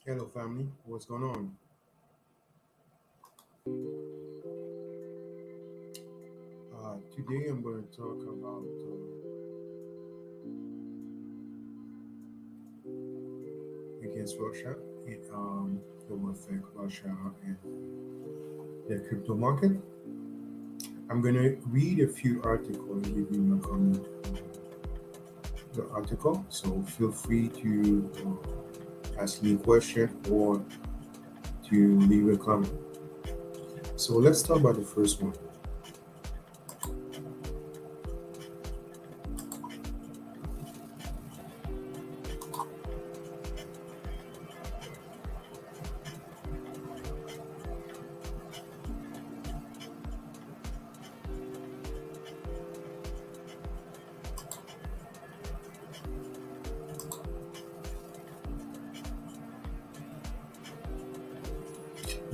Hello, family. What's going on? Today, I'm going to talk about against Russia. It will affect Russia and the crypto market. I'm going to read a few articles and give you my comment on the article. So feel free to ask me a question or to leave a comment. So let's talk about the first one.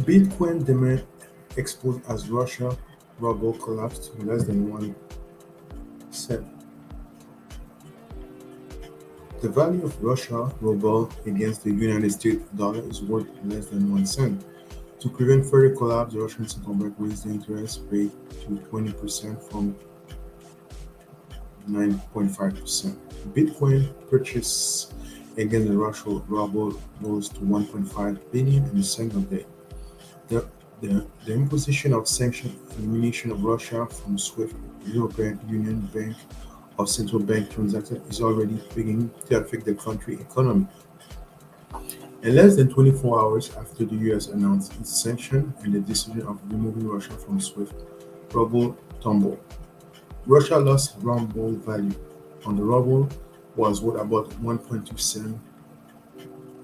Bitcoin demand exposed as Russia ruble collapsed to less than 1 cent. The value of Russia ruble against the United States dollar is worth less than 1 cent. To prevent further collapse, the Russian central bank raised the interest rate to 20% from 9.5%. Bitcoin purchase against the Russian ruble rose to 1.5 billion in a single day. The, the imposition of sanction elimination of Russia from SWIFT European Union Bank of central bank transactions is already beginning to affect the country economy. In less than 24 hours after the US announced its sanction and the decision of removing Russia from SWIFT, ruble tumbled. Russia lost ruble value on the ruble was worth about 1.2 cent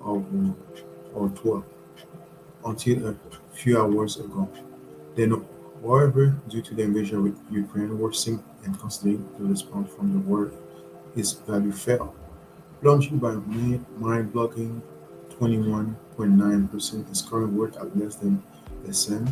or, or 12 until a few hours ago. Then, however, due to the invasion of Ukraine worsening and considering the response from the world, its value fell, plunging by mind-blowing 21.9%. Its current worth at less than a cent.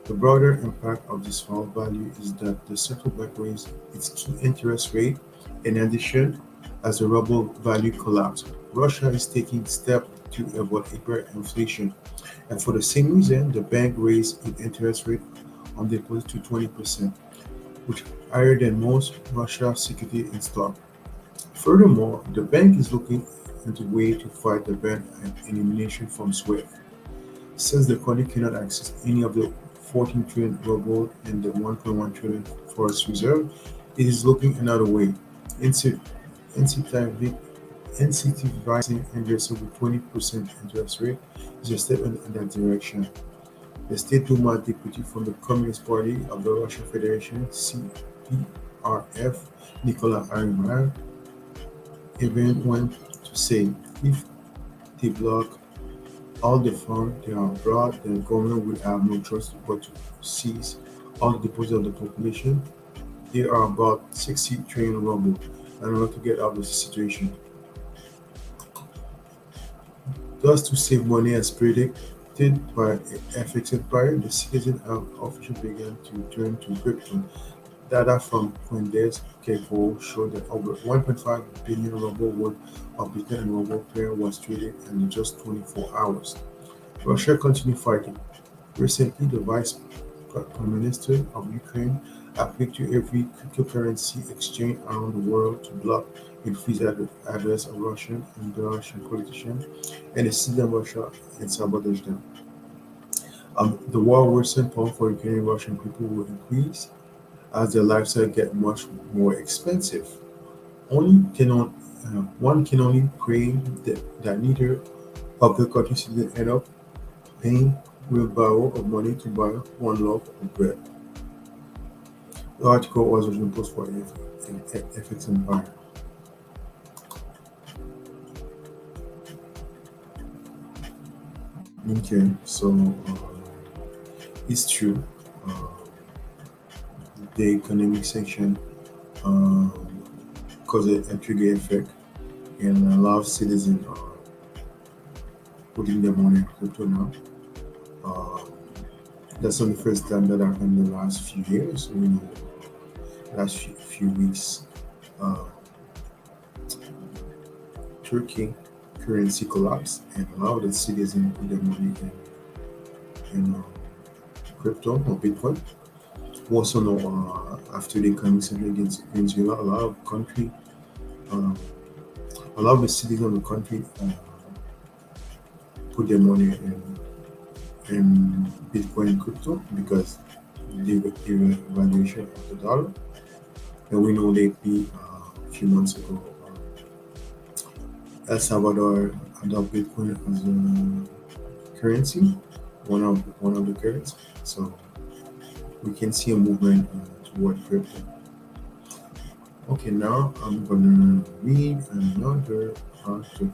The broader impact of this fall value is that the central bank raised its key interest rate. In addition, as the ruble value collapsed, Russia is taking steps to avoid hyperinflation, and for the same reason, the bank raised its interest rate on deposits to 20%, which is higher than most Russia securities in stock. Furthermore, the bank is looking into ways to fight the ban and elimination from SWIFT. Since the country cannot access any of the 14 trillion ruble and the 1.1 trillion forex reserve, it is looking another way, inci- incentivizing investors with 20% interest rate is a step in that direction. The State Duma deputy from the Communist Party of the Russian Federation (CPRF), Nicola Arimar, even went to say if they block all the funds they are brought, the government will have no choice but to seize all the deposits of the population. There are about 60 trillion rubles in order to get out of the situation. Thus, to save money as predicted by FX Empire, the citizens have officially begun to turn to crypto. Data from CoinDesk Capital showed that over 1.5 billion ruble worth of Bitcoin and ruble pair was traded in just 24 hours. Russia continued fighting. Recently, the Vice Prime Minister of Ukraine appealed to every cryptocurrency exchange around the world to block and freeze address of Russian and Belarusian politicians and the citizens of Russia and sabotage them. The war worsened, power for Ukrainian Russian people will increase as their lifestyle get much more expensive. Only cannot One can only pray that neither of the countries citizens end up paying wheelbarrow of money to buy one loaf of bread. The article was originally posted for FX Empire. Okay, so it's true. Uh, the economic sanction um, cause a trigger effect and a lot of citizens are putting their money in crypto now. Uh, that's not the first time that happened in the last few years. Last few weeks, uh, Turkey currency collapse and allow the citizens to put their money in crypto or Bitcoin. We also know after the economic sanction against Venezuela, uh, a lot of the citizens of the country put their money in Bitcoin and crypto because the valuation of the dollar. And we know lately, a few months ago, El Salvador adopted Bitcoin as a currency, one of the currencies. So we can see a movement toward crypto. Okay, now I'm gonna read another article.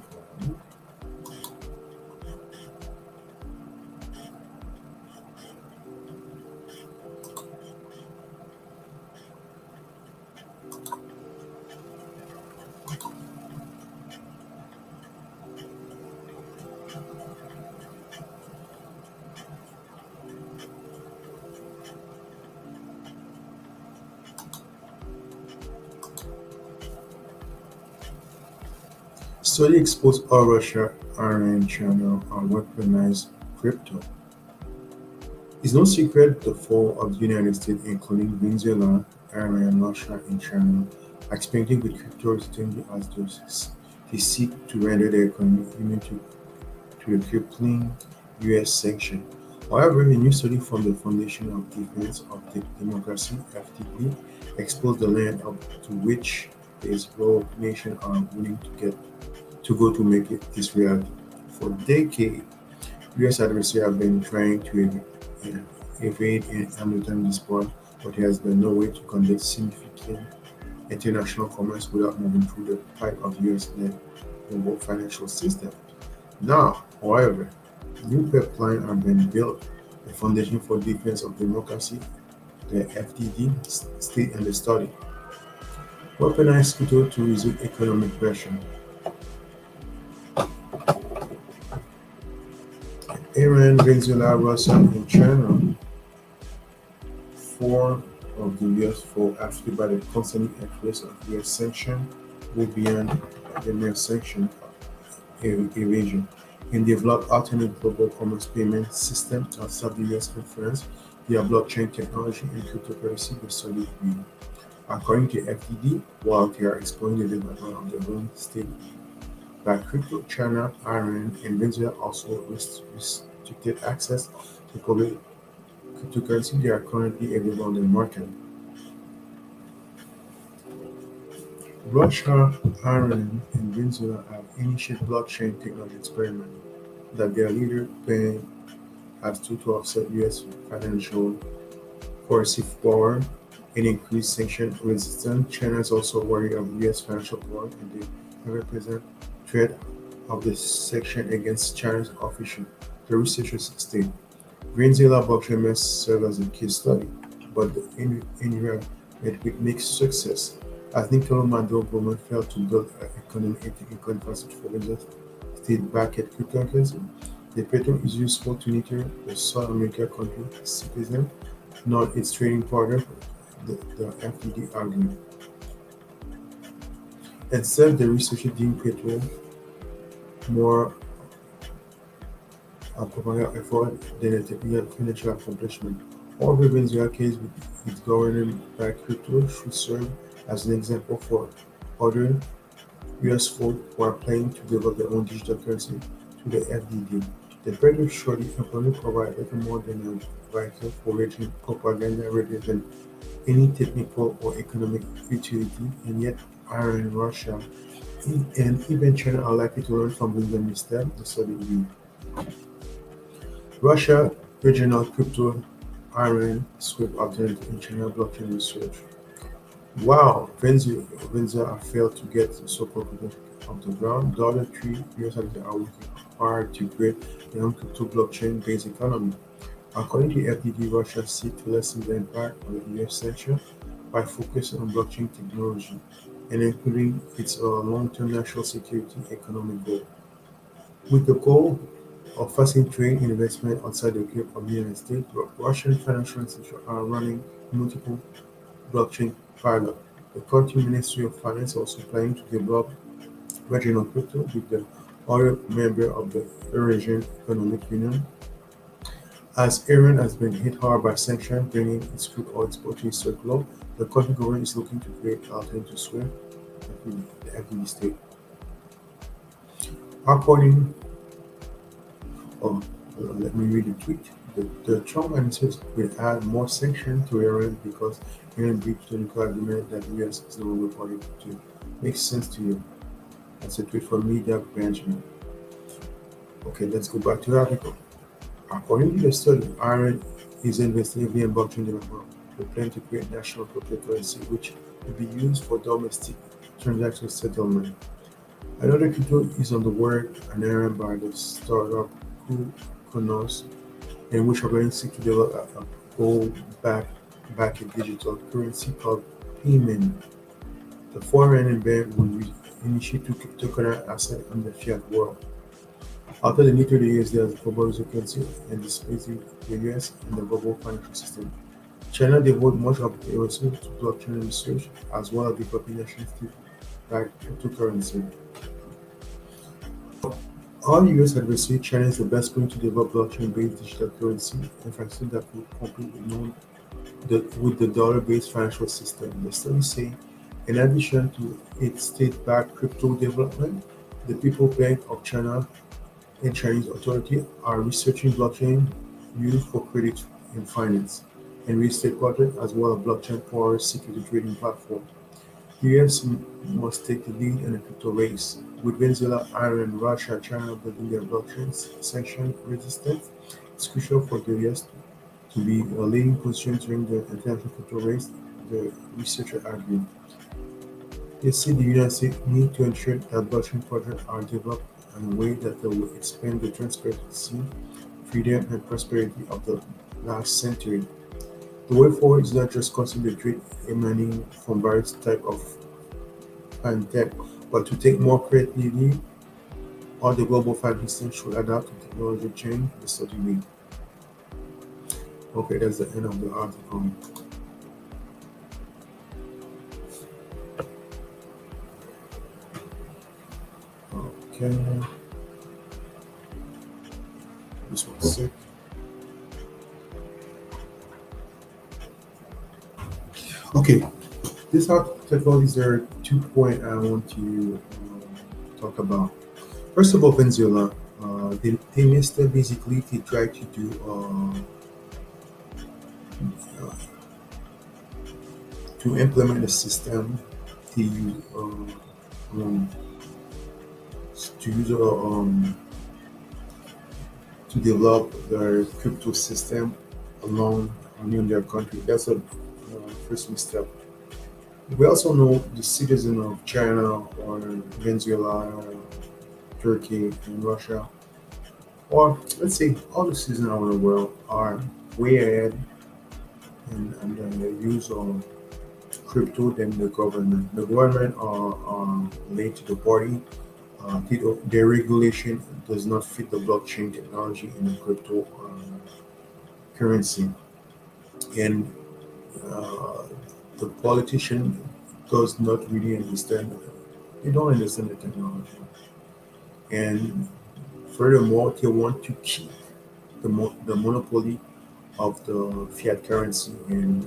Study exposed how Russia, Iran, and China are weaponized crypto. It's no secret the fall of the United States, including Venezuela, Iran, Russia, and China, are experimenting with crypto recently as they seek to render their economy immune to the crippling U.S. sanction. However, a new study from the Foundation of Defense of Democracy (FDP) exposed the land up to which the Israel nation are willing to go to make this reality. For decades, U.S. adversaries have been trying to evade and Hamilton dispute, but there has been no way to conduct significant international commerce without moving through the pipe of U.S.-led global financial system. Now, however, new pipelines are being built. The Foundation for Defense of Democracy, the FDD, state in the study. Weaponized crypto to resist economic pressure. Iran, Venezuela, Russia, and China, four of the U.S. four affected by the constant influence of U.S. sanctions go beyond the mere sanction evasion and develop alternate global commerce payment systems outside the U.S. influence via blockchain technology and cryptocurrency, the study revealed. According to FDD, while they are exploring the development of their own state by crypto, China, Iran, and Venezuela also restricted access to public cryptocurrency that are currently available on the market. Russia, Iran, and Venezuela have initiated blockchain technology experiments that their leader Ben has to offset U.S. financial coercive power and increase sanction resistance. China is also wary of U.S. financial power and they represent threat of the sanction against China's official, the researchers state. Venezuela blockchain may serve as a case study, but in Iran it with mixed success. As Nicolas Maduro government failed to build an economic infrastructure for Venezuela state-backed cryptocurrency, the petrol is useful to neither the South American country citizen nor its trading partner, the FDD argument. Instead, the researchers deemed petrol more a propaganda effort than a technical financial accomplishment. However, Venezuela's case with its government by crypto should serve as an example for other US folk who are planning to develop their own digital currency to the FDD. The British shortly employment provide little more than a vehicle for waging propaganda rather than any technical or economic utility, and yet Iran, Russia, and even China are likely to learn from Venezuela's misstep, the study revealed. Russia, regional crypto, Iran, script alternative in China blockchain research. Wow, Venezuela failed to get the so-called crypto off the ground. The other three US are working hard to create their own crypto blockchain-based economy. According to FDD, Russia seeks to lessen the impact of the US sanctions by focusing on blockchain technology and including its long-term national security economic goal. With the goal of fostering trade and investment outside the Cape of the United States, Russian financial institutions are running multiple blockchain pilots. The country Ministry of Finance is also planning to develop regional crypto with the other member of the Eurasian Economic Union. As Iran has been hit hard by sanctions, bringing its crude oil export to historic low, the country government is looking to create alternative SWIFT, the FDB state. According, oh, let me read the tweet. The Trump administration will add more sanctions to Iran because Iran breached the nuclear agreement that the US is no longer party to. Makes sense to you. That's a tweet from Media Benjamin. Okay, let's go back to the article. According to the study, Iran is investing heavily in blockchain development. They plan to create national cryptocurrency which will be used for domestic transaction settlement. Another crypto is on the way, an errand by the startup Kunos, in which are going to seek to develop a gold-backed digital currency called payment. The foreign bank will initiate to tokenized asset in the fiat world. After the need to the US, there's a global reserve currency and displacing the US in the global financial system. China devotes much of its resources to blockchain research as well as developing national state-backed cryptocurrency. All US adversaries, China is the best going to develop blockchain-based digital currency infrastructure that could compete with the dollar-based financial system. The study say, in addition to its state-backed crypto development, the People's Bank of China and Chinese authorities are researching blockchain used for credit and finance and real estate projects as well as blockchain-powered security trading platform. US must take the lead in the crypto race. With Venezuela, Iran, Russia, China building their blockchain sanction resistance, it's crucial for the US to be a leading position during the international crypto race, the researcher argued. They say the United States need to ensure that blockchain projects are developed in a way that will expand the transparency, freedom, and prosperity of the last century. The way forward is not just constantly trade emanating from various types of fintech, but to take more creatively, all the global financial systems should adapt to technology change the study need. Okay, that's the end of the article. Okay, this one's sick. Okay, this article is there are 2 points I want to talk about. First of all, Venezuela, they missed it basically. They tried to do uh, to implement a system to use um, to use to develop their crypto system along in their country. That's a first misstep. We also know the citizens of China or Venezuela, Turkey, and Russia, or let's say all the citizens around the world, are way ahead in the use of crypto than the government. The government are late to the party. Their regulation does not fit the blockchain technology in the crypto currency, and uh, the politician does not really understand. They don't understand the technology, and furthermore, they want to keep the monopoly of the fiat currency and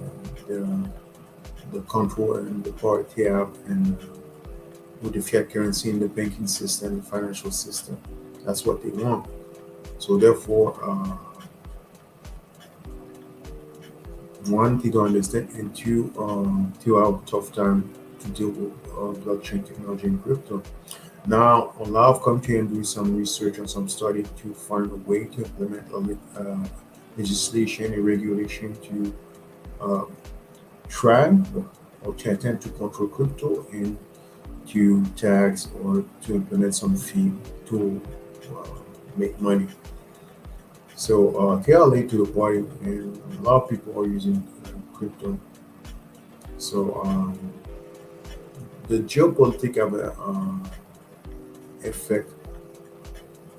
the control and the power they have and with the fiat currency in the banking system, the financial system. That's what they want. So therefore, one, they don't understand, and two, they have a tough time to deal with blockchain technology and crypto. Now, a lot of countries are doing some research and some study to find a way to implement legislation and regulation to uh, try or to attempt to control crypto and to tax or to implement some fee to uh, make money. So they are late to the party, and a lot of people are using crypto. So the geopolitics have an effect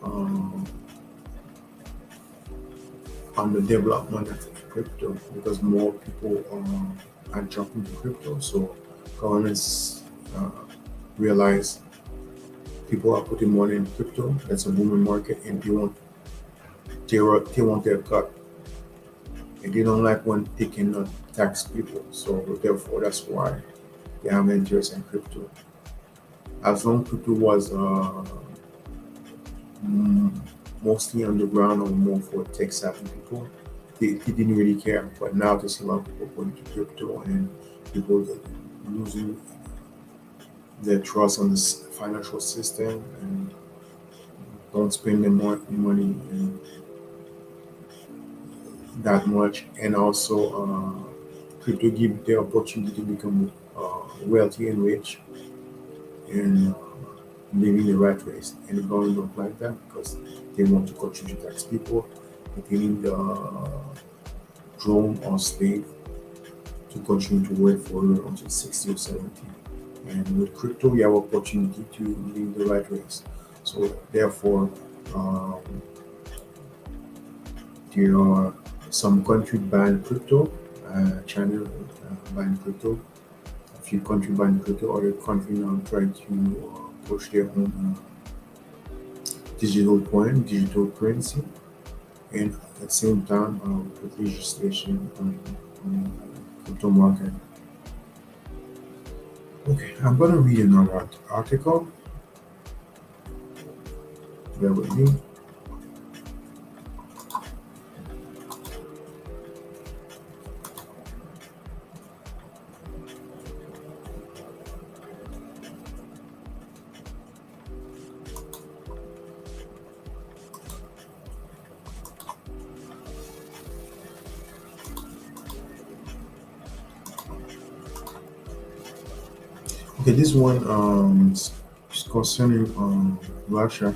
um, on the development of crypto because more people are jumping to crypto. So governments uh, realize People are putting money in crypto. That's a booming market, and they want their cut. And they don't like when they cannot tax people. So therefore, that's why they have interest in crypto. As long crypto was mm, mostly underground or more for tech savvy people, they didn't really care. But now there's a lot of people going to crypto and people that losing their trust on this financial system and don't spend their money that much. And also, crypto give the opportunity to become wealthy and rich and living the right ways. And the government don't like that because they want to continue to tax people, but they need the drone or slave to continue to work for you until 60 or 70. And with crypto, we have opportunity to live the right ways. So therefore, um, there are some countries ban crypto. China ban crypto. A few countries ban crypto. Other countries now try to push their own digital coin, digital currency, and at the same time put legislation on crypto market. Okay, I'm going to read another article. Bear with me. Okay, this one is concerning Russia.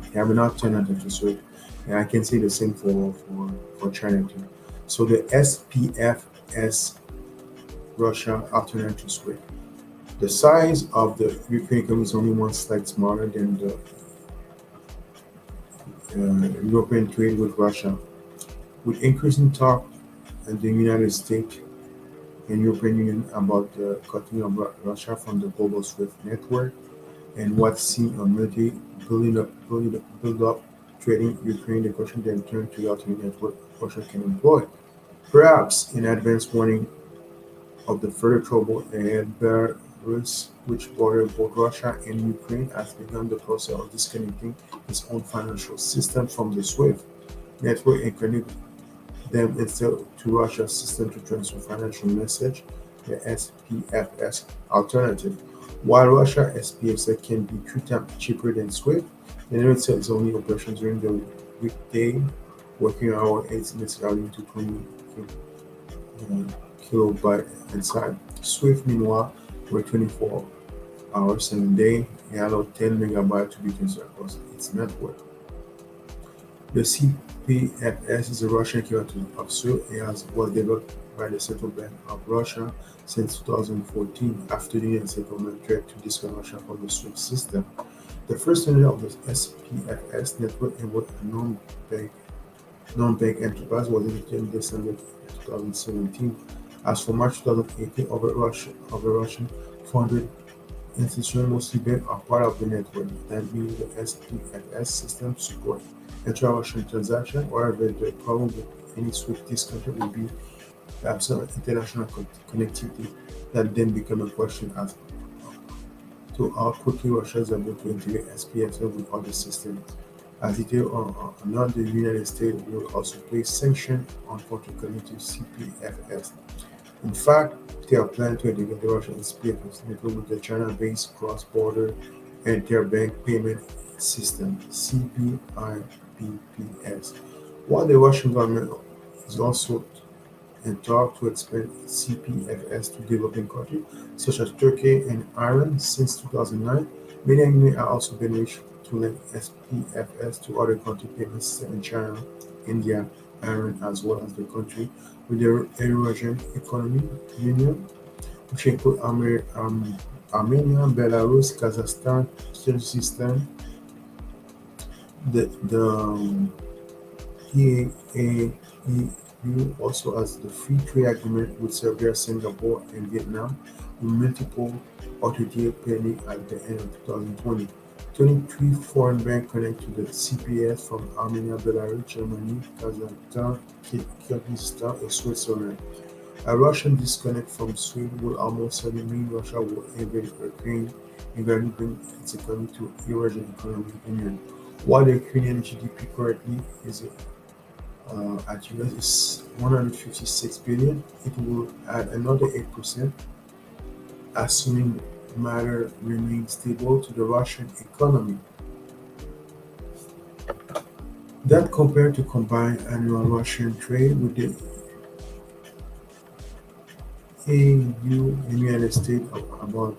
They have an alternative to SWIFT, and I can say the same for China too. So the SPFS Russia alternative to SWIFT. The size of the Ukraine economy is only one slight smaller than the European trade with Russia. With increasing talk in the United States and European Union about the cutting of Russia from the global SWIFT network, and what seen a military build up trading Ukraine, the question then turned to the alternate network Russia can employ. Perhaps in advance warning of the further trouble ahead, Belarus, which border both Russia and Ukraine, has begun the process of disconnecting its own financial system from the SWIFT network and connect them instead to Russia's system to transfer financial message, the SPFS alternative. While Russia SPFS can be 3 times cheaper than SWIFT, the network is only operation during the weekday working hour is necessarily to 20 kilobyte inside. SWIFT, meanwhile, works 24 hours in a day and allow 10 megabytes to be transferred across its network. The CPFS is a Russian equivalent of SWIFT and was developed by the Central Bank of Russia since 2014 after the Union settlement tried to disconnect Russia from the SWIFT system. The first unit of the SPFS network involved a non-bank enterprise was initiated in December 2017. As for March 2018, over Russian 400 institutions, mostly banks, are part of the network. That means the SPFS system support intra-Russian transactions. However, the problem with any SWIFT discount will be the absence of international connectivity that then become a question as to how quickly Russia is able to integrate SPFS with other systems. As detailed on not, the United States will also place sanctions on countries connected to CPFS. In fact, they are planning to integrate the Russian SPFS network with the China-based cross-border interbank payment system (CBIBPS). While the Russian government is also in talk to expand CPFS to developing countries such as Turkey and Iran since 2009, many agreements have also been reached to link SPFS to other country payment systems in China, India, Iran, as well as the country with the Eurasian Economic Union, which include Armenia, Belarus, Kazakhstan, Kyrgyzstan, the EAEU also has the free trade agreement with Serbia, Singapore, and Vietnam, with multiple authorities pending at the end of 2020. 23 foreign banks connect to the CPS from Armenia, Belarus, Germany, Kazakhstan, Kyrgyzstan, and Switzerland. A Russian disconnect from SWIFT would almost certainly mean Russia will invade Ukraine and gradually bring its economy to Eurasian Economic Union. While the Ukrainian GDP currently is at US is 156 billion, it will add another 8%, assuming matter remains stable to the Russian economy. That compared to combined annual Russian trade with the EU and United States of about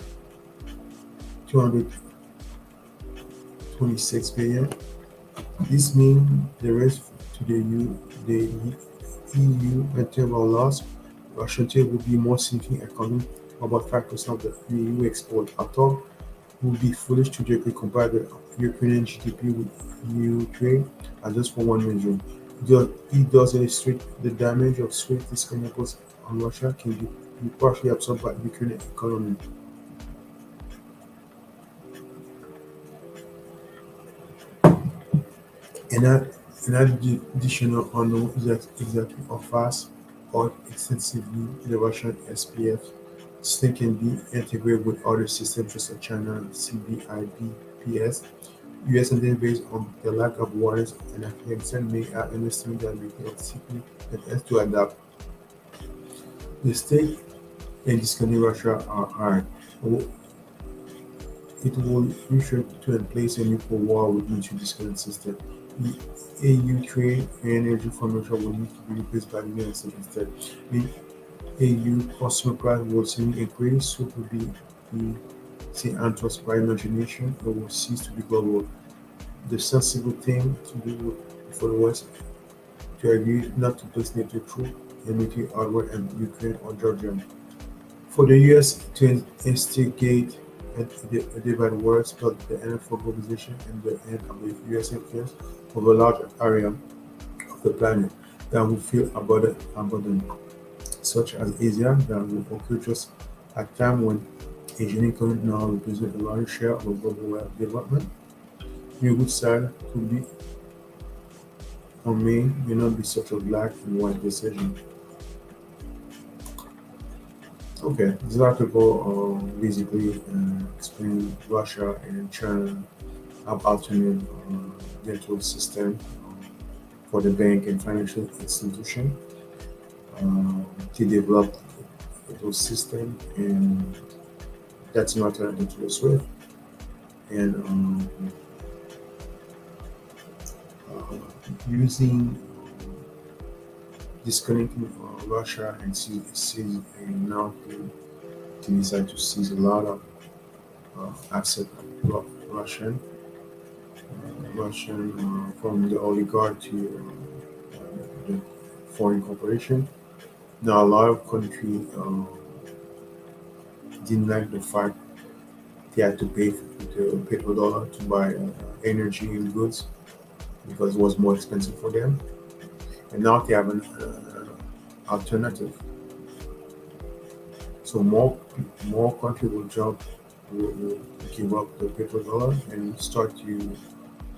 226 billion. This means the rest to the EU in terms of loss, Russian trade would be more significant economy, about 5% of the EU export. Although it would be foolish to directly compare the Ukrainian GDP with EU trade as just for one region. It does illustrate the damage of swift disconnects on Russia can be partially absorbed by the Ukrainian economy. And that additional unknown is that exactly how fast or extensively the Russian SPF system can be integrated with other systems such as China CBIBPS. US and then based on the lack of awareness and Afghanistan may have an estimate that may help simply and has to adapt. The stake in disconnect Russia are high. It will ensure to in place a nuclear war with mutual disconnect system. The AU trade and energy from Russia will need to be replaced by the United States instead. The AU consumer price will soon increase, so it will be the say Antos by imagination, it will cease to be global. The sensible thing to do for the West to agree not to place NATO troops and military hardware in Ukraine or Georgia. For the US to instigate a divide war spelled the end for globalization and the end of the US influence over a large area of the planet that will feel abandoned, such as Asia, that will occur just at a time when Asian economies now represent a large share of global wealth development. New good side could be or may not be such a black and white decision. Okay, this article basically explains Russia and China have alternate network system for the bank and financial institution. They developed those system, and that's not alternative to the SWIFT. And uh, using disconnecting Russia and seize and now they decide to seize a lot of asset of Russian from the oligarch to the foreign corporation. Now a lot of countries didn't like the fact they had to pay the petrodollar to buy energy and goods because it was more expensive for them. And now they have an alternative. So more countries will will give up the petrodollar and start to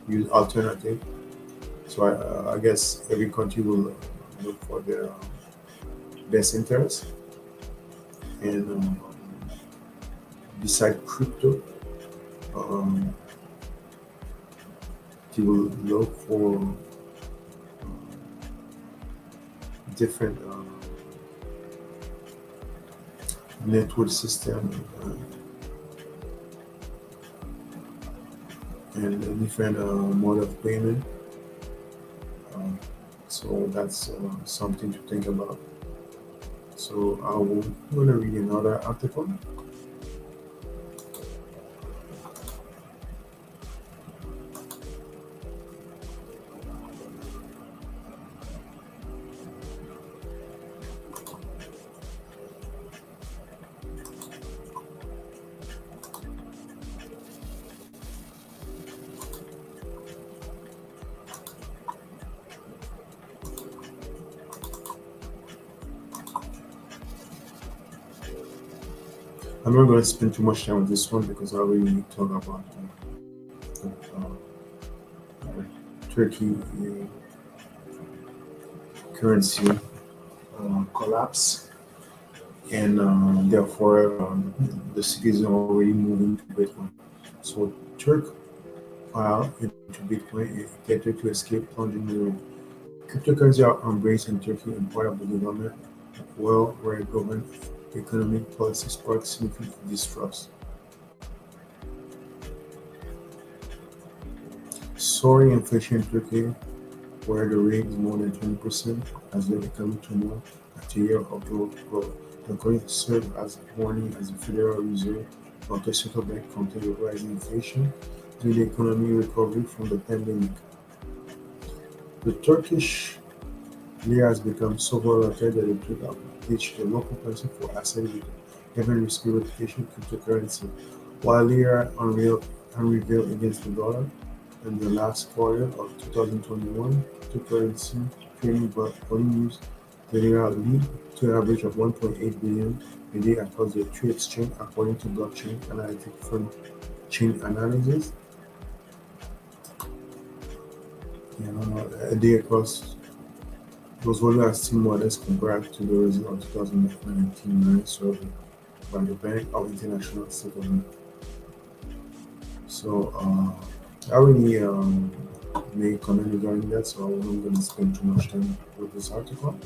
use alternative. So I guess every country will look for their best interest and beside crypto, um, they will look for different network system and a different mode of payment. Um, so that's something to think about. So I will going to read another article. I'm not going to spend too much time on this one because I already talked about Turkey currency collapse, and therefore the citizens are already moving to Bitcoin. So Turk file into Bitcoin in order to escape plunging ruin. Cryptocurrency are embraced in Turkey and part of the development well where government economic policy sparks significant distrust. Soaring inflation in Turkey, where the rate is more than 20% as the economic turmoil after a year of growth. The going serve as a warning as the Federal Reserve of the central bank countered with rising inflation during the economic recovery from the pandemic. The Turkish lira has become so volatile that it took out ditched the local currency for asset with heavy risky reputation cryptocurrency. While lira unrevealed against the dollar in the last quarter of 2021, cryptocurrency trading volume used the lira lead to an average of 1.8 billion a day across the three exchange, according to blockchain analytic firm Chain Analysis. A day across those volumes are still modest compared to the result of 2019 survey by the Bank of International Settlement. So, I really make comment regarding that, so I'm not going to spend too much time with this article.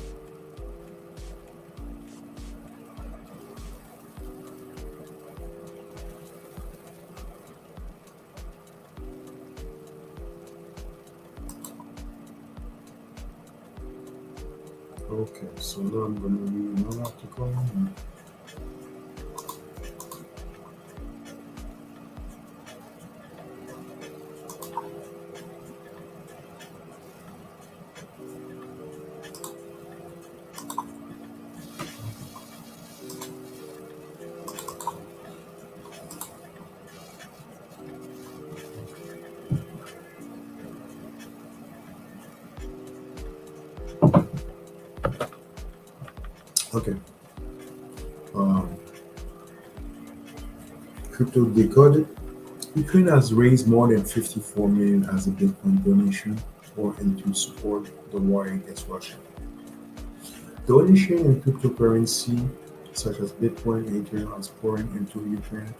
Okay, so now I'm going to read another article. Okay, um, crypto decoded. Ukraine has raised more than 54 million as a Bitcoin donation for and to support the war against Russia. Donation in cryptocurrency such as Bitcoin and Ethereum is pouring into Ukraine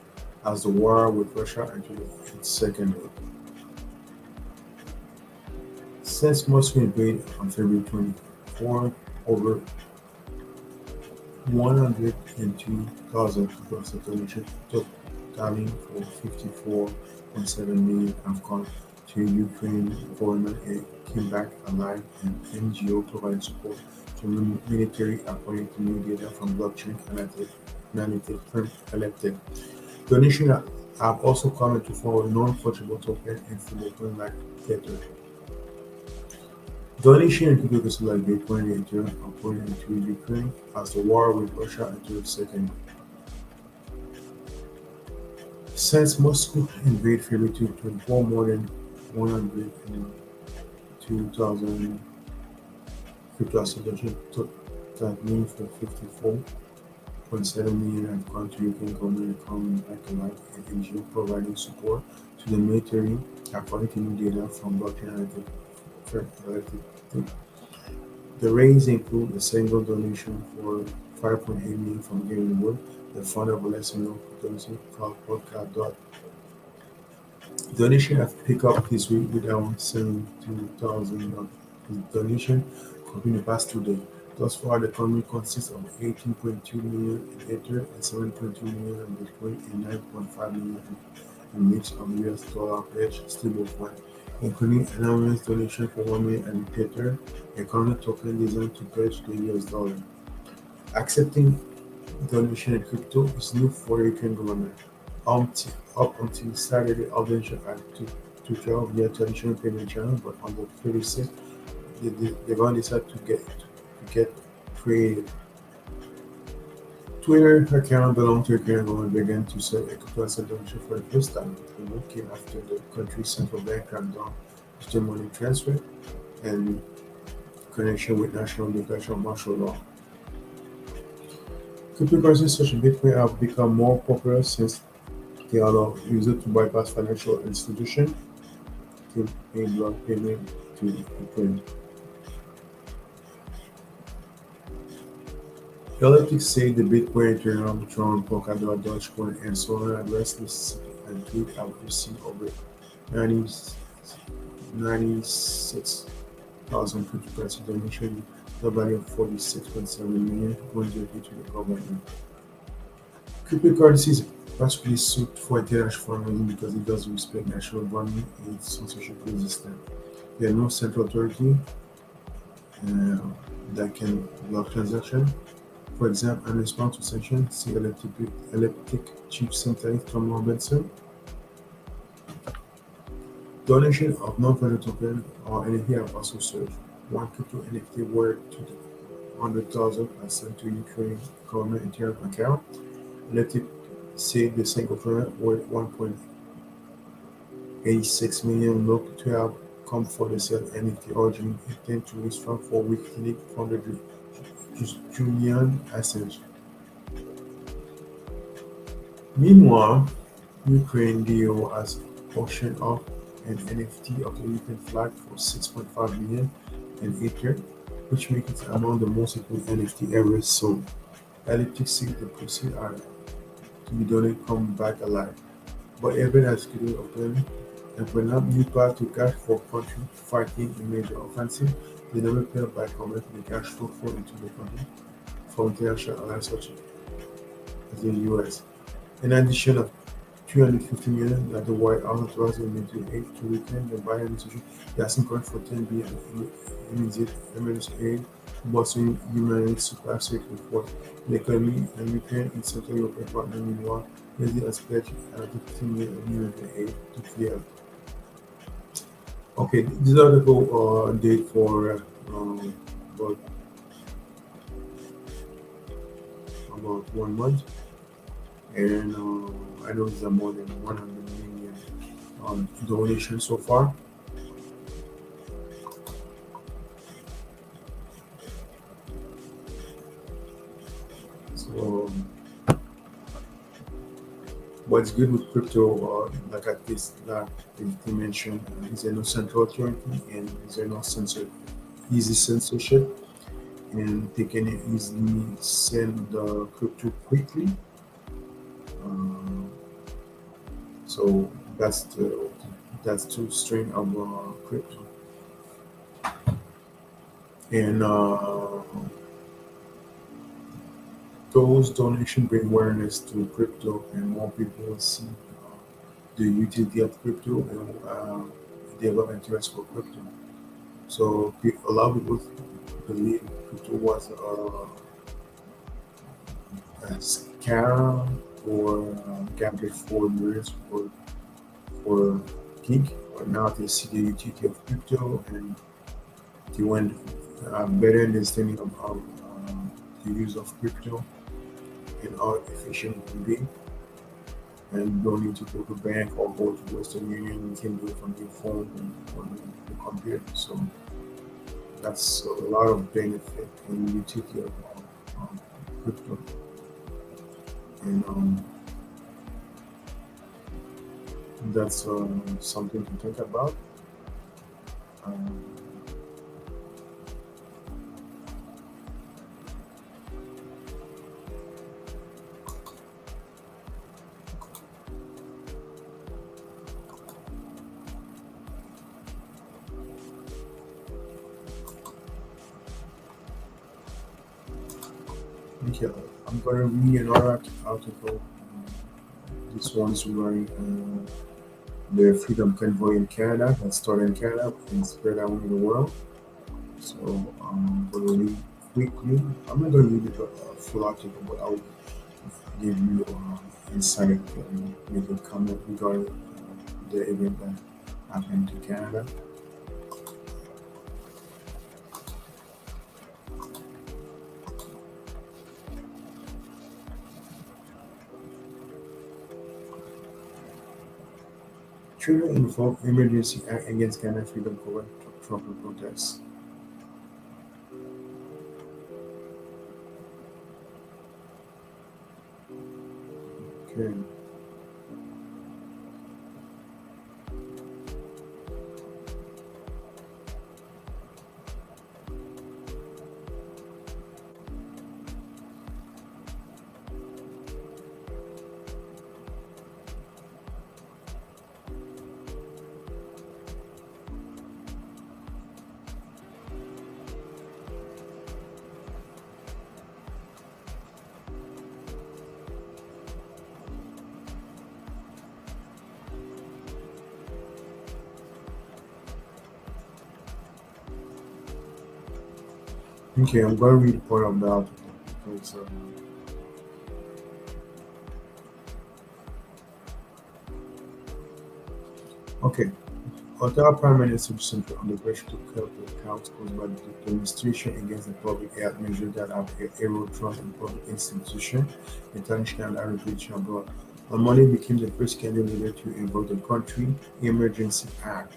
as the war with Russia entered its second week. Since Moscow invaded on February 24, over 102,000 people have donated, totaling for 54.7 million have gone to Ukraine government and came back alive and NGO providing support to military according to new data from blockchain analytic firm Elected. Donations have also come into form of non-fungible token and stablecoin like Tether. Donation into cryptocurrency like Bitcoin and Ethereum are pouring into Ukraine as the war with Russia entered its second. Since Moscow invaded February 2024, more than 102,000 crypto associations totaling for 54.7 million have gone to Ukraine government account like alive and NGO providing support to the military according to new data from blockchain analytic firm Elected. The raise include a single donation for 5.8 million from Gary Wood, the founder of a lesser known cryptocurrency called Podcast. Donation have picked up this week with around 72,000 donation in the past 2 days. Thus far, the economy consists of 18.2 million in Ether and 7.2 million in Bitcoin and 9.5 million in mix of US dollar pledge stablecoin, including anonymous donation for 1 million in Tether, a current token designed to pledge the US dollar. Accepting donation in crypto is new for the Ukraine government. Up until Saturday, all donations are to 12 via traditional payment channel, but on the 36th, they're going to decide to get creative. Twitter account belonging to Ukraine government began to sell a cryptocurrency donation for the first time. The move came after the country's central bank cracked down digital money transfer and connection with national declaration of martial law. Cryptocurrencies such as Bitcoin have become more popular since they allow users to bypass financial institutions to a block payment to Ukraine. Analytics say the Bitcoin, Ethereum, Tron, Polkadot, Dogecoin, and Solana West Mississippi and tweet have received over 90 96,000 cryptocurrency donations, the value of 46.7 million going directly to the government. Cryptocurrencies particularly suit for international fundraising because it does respect national boundary and it's censorship resistant. There are no central authority uh, that can block transactions. For example, in response to sanctions, see Elliptic Chief Scientist Tom Robinson, donation of non-fungible token or NFT have also surged. One crypto NFT worth 200,000 are sent to Ukraine government Ethereum account. Elliptic said the single token worth 1.86 million look to have come for the sale NFT origin intend to raise from for weekly from the Julian Assange. Meanwhile, Ukraine DO has auctioned off an NFT of the Ukraine flag for 6.5 million in Ether, which makes it among the most important NFT ever sold. Elliptic said the proceeds are to be donated come back alive, but everyone has scheduled open and when up new path to cash for country fighting a major offensive, the number paid by converting the cash flow into the country from international allies such as the US. In addition of 350 million that the White House authorized in 1998 to weaken the Biden administration, they asking for 10 billion in immediate emergency aid to bolster humanitarian supply security for the economy and Ukraine and Central European partner. Meanwhile, Brazil has pledged another 15 million of humanitarian aid to Kiev. Okay, this article date for about, about 1 month, and I know there are more than 100 million donations so far. So, what's good with crypto, like at this that they mentioned, is there no central authority and is there no easy censorship, and they can easily send the crypto quickly. Uh, so that's two strain of crypto, and those donations bring awareness to crypto, and more people will see the utility of crypto and develop interest for crypto. So a lot of people believe crypto was a scam or gambling for years for gig, but now they see the utility of crypto and they want a better understanding of how the use of crypto and how efficient it can be. And you don't need to go to bank or go to Western Union. You can do it from your phone and on your computer. So that's a lot of benefit and utility of crypto. And that's something to think about. Um, okay, I'm going to read another article. This one's regarding the Freedom Convoy in Canada that started in Canada and spread around the world. So I'm going to read quickly. I'm not going to read the full article, but I'll give you insight and make a comment regarding the event that happened to Canada. Trudeau invoked emergency act against Canada Freedom Convoy Trump protests. Okay. Okay, I'm going to read part of the article. It's, okay, Qatar Prime Minister recently under pressure to cut the accounts caused by the demonstration against the public health measures that have eroded trust in public institutions, international and regulation abroad. On Monday became the first Kenyan leader to invoke the country emergency act.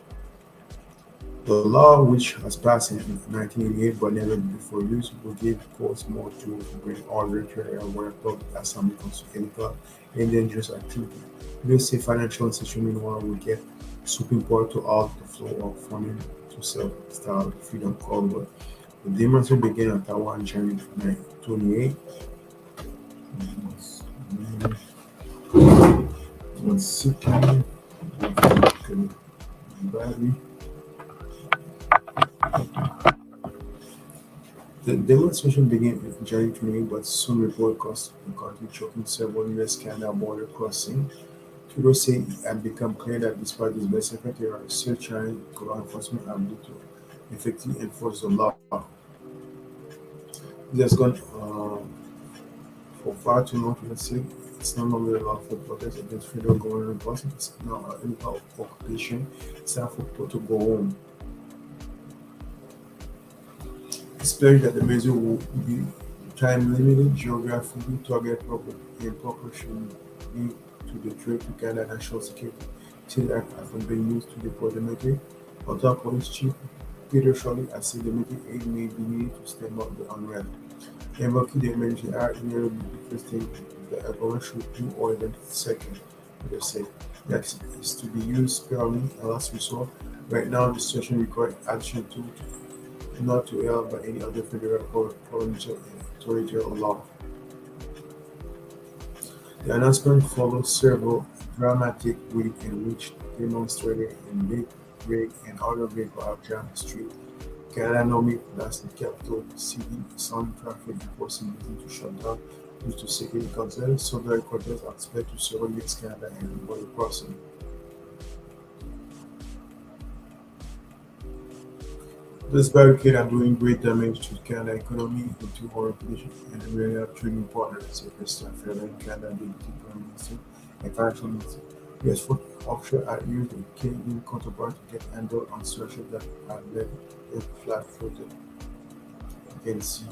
The law, which was passed in 1988 but never before used, will give courts more tools to bring order to area where public assembly comes to illegal and dangerous activity. This say financial institutions, meanwhile, will get supreme power to halt the flow of funding to self-styled freedom corridor. The demonstration began in Ottawa on January 28. One second. Badly. The demonstration began in January 28, but soon reported crossed the country, choking several US-Canada border crossings. Trudeau said it had become clear that despite his best effort, there are still challenges law enforcement ability to effectively enforce the law. It has gone for far too long to say it's no longer a lawful protest against federal government policy. It's now an illegal occupation. It's time for people to go home. It's clear that the measure will be time limited, geographically targeted public and proportionally to the threat to Canada national security. Till that has been used to deploy the military. Ottawa Police Chief Peter Shirley has said the military aid may be needed to stem up the unrest. Invoking the emergency act nearly the first thing the government should do or even second, they say. That is to be used sparingly and last resort. Right now, the situation requires action to not to held by any other federal or provincial authority or law. The announcement follows several dramatic weeks in which demonstrators in Big Rig and other vehicles have jammed the street. Canada normally that's the capital city, some traffic enforcing business to shut down due to security concerns. Some headquarters are expected to several US Canada and border crossing. This barricade are doing great damage to Canada economy and to our reputation and we are trading partners, said President Federal Canada Deputy Prime Minister and Financial Minister. US foot offshore are used the Canadian counterpart to get handled on structures that are led flat footed. You can see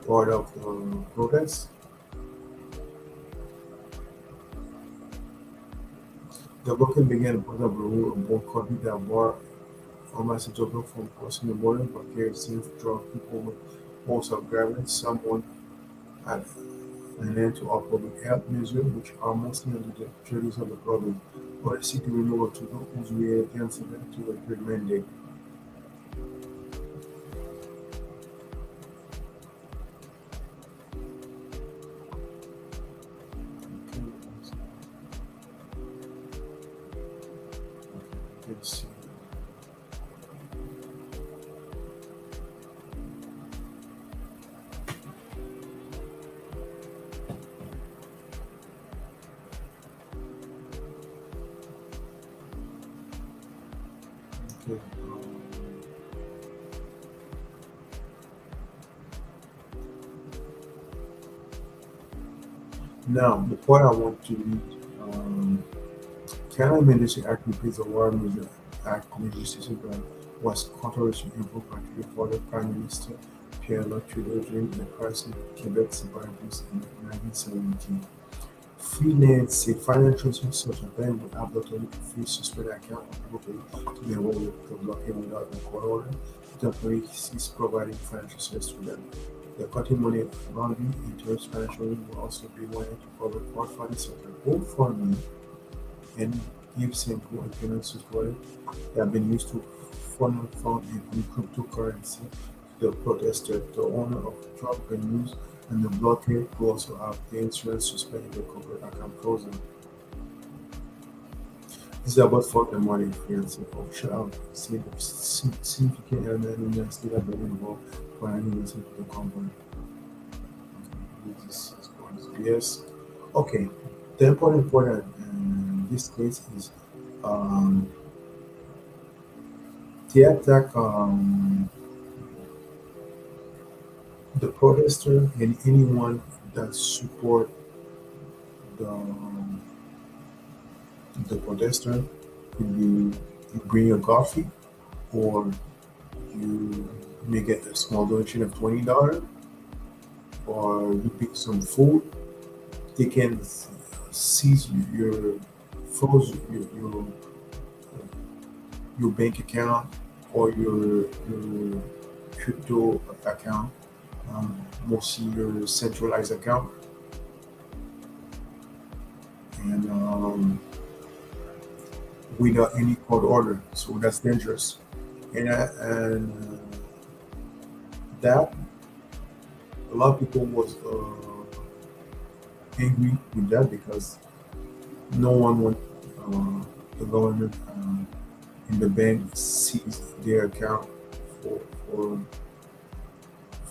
part of the protest. The blockade began because of the rule of boycotting that war almost Ethiopia from crossing the border, but here seems to draw people with most of grabbing someone at an end to all public health measures, which are mostly under the treaties of the problem. But I seek the removal to whose reality and to a great mandate. Let's see. Okay. Now, the point I want to read. Canada Emergency Act repeats the War Measure Act legislation that was controversially invoked by the former Prime Minister Pierre Trudeau during the crisis of Quebec separatists in 1917. Freelance said financial institutions such as bank would have the authority to freeze suspended account locally to be involved with the blockade without a court order, temporarily cease providing financial service to them. The cutting money laundering and terrorist financial aid will also be wanted to cover crowdfunding such as GoFundMe and give simple and payment software that have been used to fund in cryptocurrency to the protesters. The owner of the truck can use and the blockade will also have the insurance suspending the corporate account frozen. This is about for the money fields of offshore seen significant element in the state have been involved for any reason to the company. This is yes. Okay. The important point in this case is um, They attack the protester and anyone that support the protester. You bring your coffee, or you may get a small donation of $20, or you pick some food. They can seize your froze your bank account or your crypto account, mostly your centralized account, and without any court order. So that's dangerous. And that a lot of people was angry with that because no one want the government and the bank seize their account for for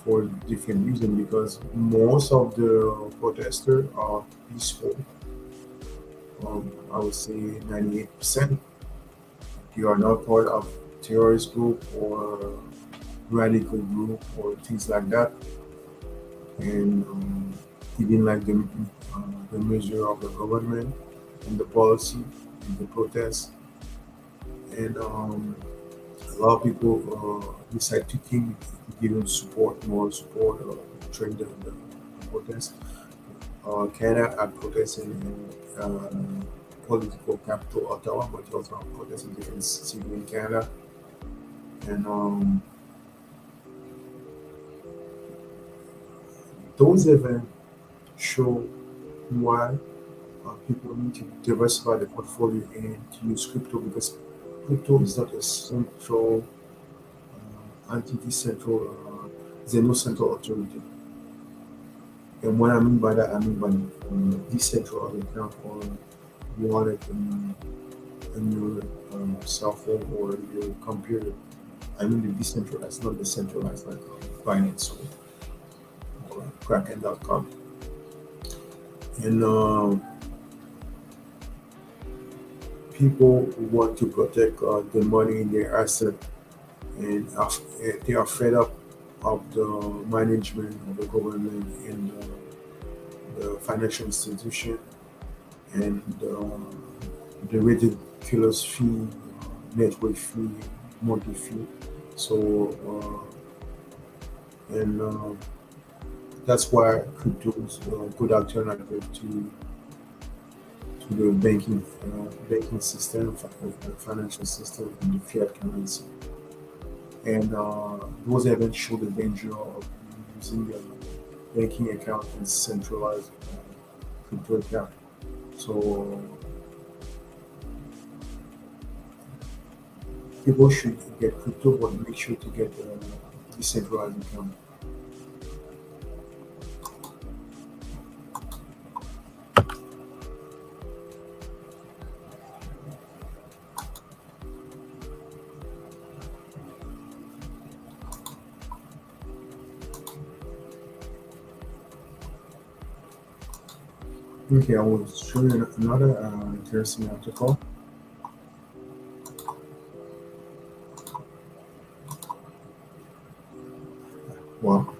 for different reasons, because most of the protesters are peaceful. I would say 98%. You are not part of terrorist group or radical group or things like that. And even like the measure of the government and the policy and the protest. And a lot of people decide to give them support, more support, during the protest. Canada had protests in political capital Ottawa, but you also have protests in different cities in Canada. And those events show why people need to diversify their portfolio and to use crypto, because crypto is not a central entity, there's no central authority. And what I mean by that, I mean by decentralized account or wallet in your cell phone or your computer. I mean the decentralized, not the centralized like Binance or Kraken.com. And people want to protect the money in their asset, and they are fed up of the management of the government and the financial institution and the ridiculous fee, network fee, monthly fee. So, and that's why crypto is a good alternative to the banking system, financial system, and the fiat currency. And those events show the danger of using the banking account as centralized crypto account. So people should get crypto, but make sure to get a decentralized account. Okay, I will show you another interesting article. Well,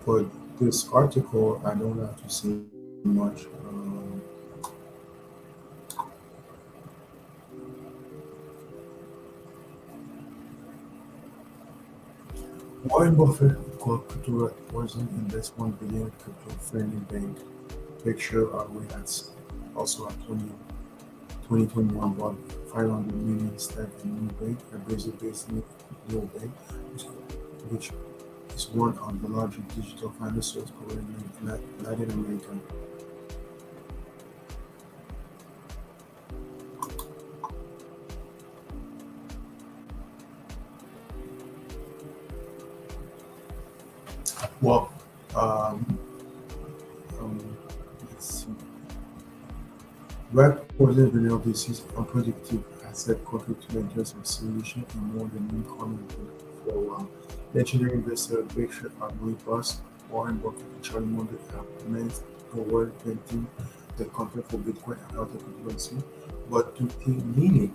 for this article, I don't have to say much. Warren Buffett called crypto poison, invest 1 billion crypto-friendly bank. Picture we had also at 2021 bought 500 million stack in new bank, a Brazil-based new bank, which is one of the largest digital financial providers in Latin America. Well, um, let's see. Right poison vulnerabilities is unpredictable asset conflict managers and solution in more than one commented for a while. Legendary investor Berkshire Hathaway boss Warren Buffett and Charlie Munger have meant toward painting the content for Bitcoin and other cryptocurrency, but to think meaning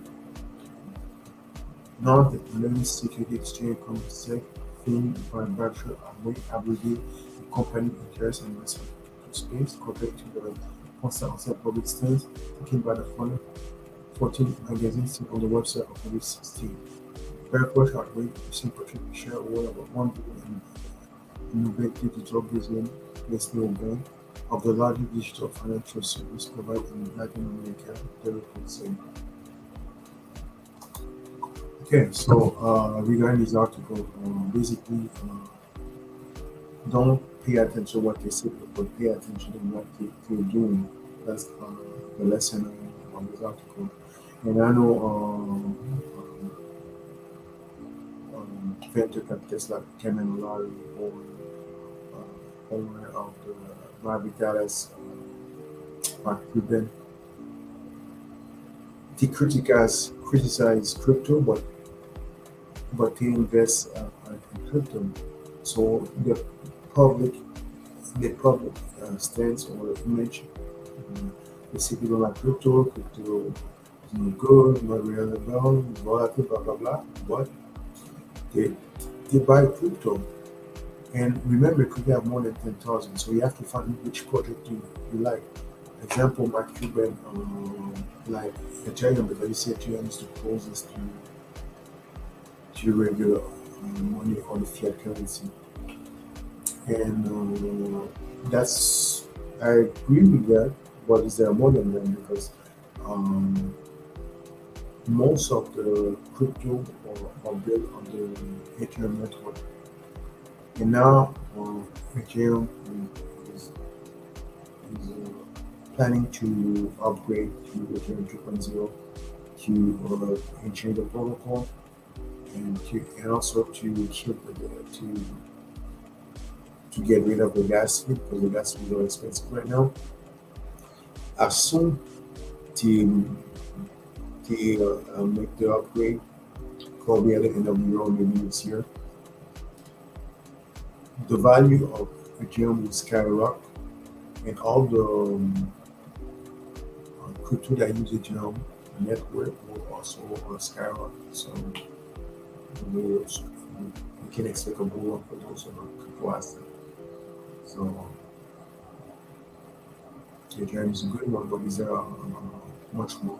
Now the main security exchange concept thing by virtue of way abrogate the company interest and investment to space compared to the constant public stance taken by the foreign 14 magazine seen on the website of August 16. Fairport had way recent portrait share worth about 1 billion in innovative digital business national bank of the largest digital financial service provider in Latin America, the report said. Okay, so regarding this article, basically, don't pay attention to what they say, but pay attention to what they're doing. That's the lesson on this article. And I know venture capitalists like Cameron Lowry or owner of the Barbie Dallas, Mark Cuban, they criticize crypto, but they invest in crypto. So public the public stance or image. They say people like crypto is no good, not reliable, volatile, blah blah blah. But they they buy crypto. And remember, it could have more than 10,000. So you have to find which project you like. Example, Mark Cuban, like Ethereum, because you see Ethereum is the closest to regular money or the fiat currency. And that's, I agree with that, but is there more than that? Because um, most of the crypto are built on the Ethereum network. And now Ethereum is planning to upgrade to Ethereum 2.0 to change the protocol and also to keep to get rid of the gas fee because the gas fee is very expensive right now. As soon to make the upgrade, probably at the end of the year or maybe this year, the value of Ethereum will skyrocket, and all the crypto that use Ethereum network will also skyrocket. So we, we can expect a bull run for those crypto assets. So Ethereum is a good one, but is there much more?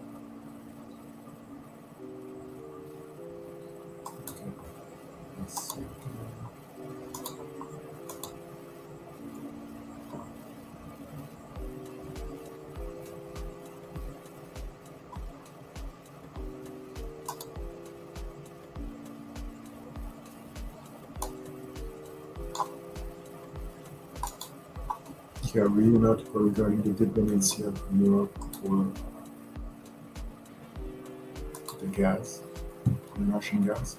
Okay, let's see. Here, reading an article regarding the dependency of Europe for the gas, the Russian gas.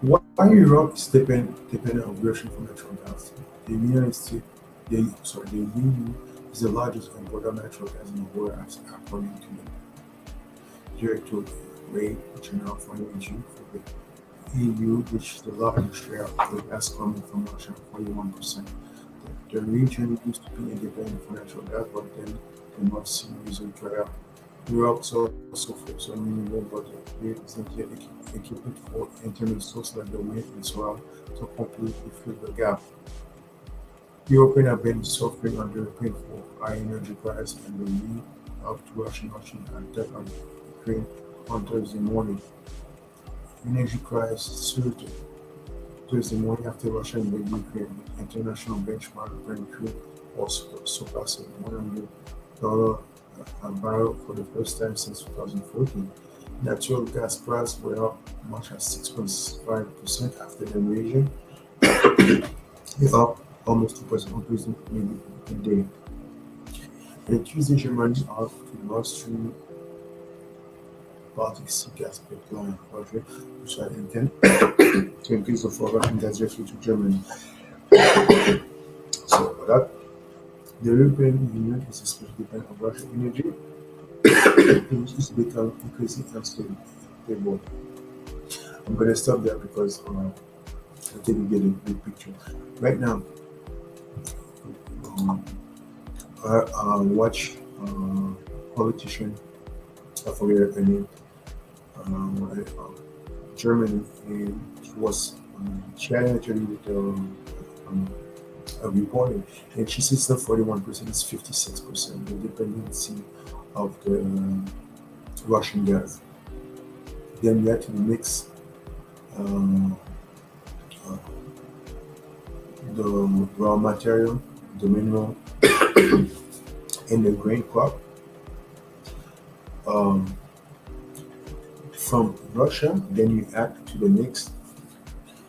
Why Europe is dependent on Russian for natural gas? The United States, the EU is the largest importer of natural gas in the world, according to the Director Rate General for Energy for the EU, which is the largest share of the gas coming from Russia, 41%. The region used to be independent for natural gas, but then the North Sea reason dry up. Europe also focus on renewable, but the isn't yet equipped for internal sources like the wind and solar to completely fill the gap. Europeans have been suffering under painful high energy prices and the lead up to Russian attack on Ukraine on Thursday morning. Energy prices surged Thursday morning after Russia invaded Ukraine. International benchmark Brent crude also surpassed $100 a barrel for the first time since 2014. Natural gas prices were up much as 6.5% after the invasion. They up almost 2% increase in a day. And Tuesday, Germany off to Nord Stream Baltic Sea gas pipeline project, which had intent to increase the flow of Russian gas directly to Germany. So for that, the European Union is especially dependent on Russian energy, which is become increasingly unstable. I'm going to stop there because I think you get a big picture. Right now, um, I watch politician, I forget her name, Germany, and she had an interview with um, a reporter, and she says the 41% is 56%, the dependency of the Russian gas. Then you have to mix uh, uh, the raw material, the mineral, and the grain crop um, from Russia. Then you add to the mix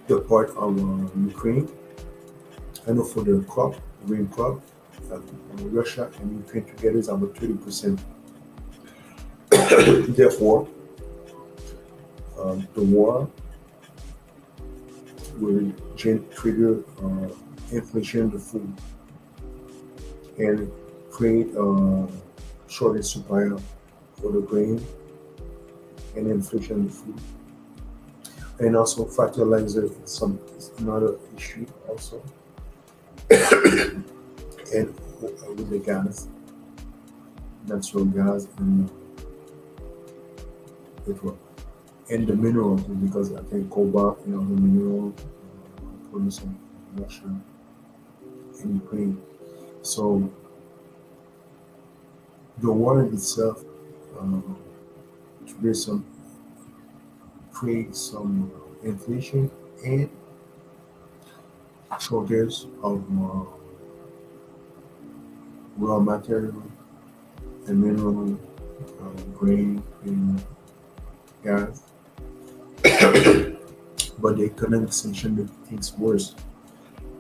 the part of Ukraine. I know for the crop, grain crop, uh, Russia and Ukraine together is about 30%. Therefore, the war will trigger inflation in the food and create a shortage supply for the grain and inflation in the food. And also fertilizer is another issue also. And with the gas, natural gas and petrol. And the minerals, because I think cobalt and other mineral produced in Russia and Ukraine. So the war itself um, creates some inflation and shortage of raw material and mineral, grain and gas. But the economic sanction makes things worse.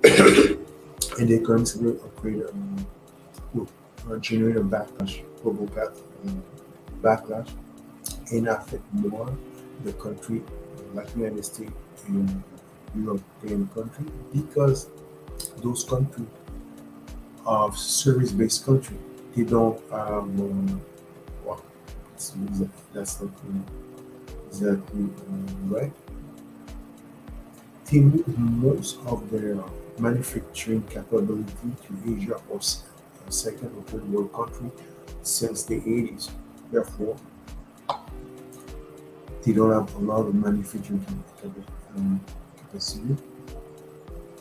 And the economic sanction create will generate a backlash, global backlash, and affect more the country like United States and European country because those countries are service-based country. They don't well, that's not exactly right. They move most of their manufacturing capability to Asia or second or third world country since the 80s. Therefore, they don't have a lot of manufacturing capacity,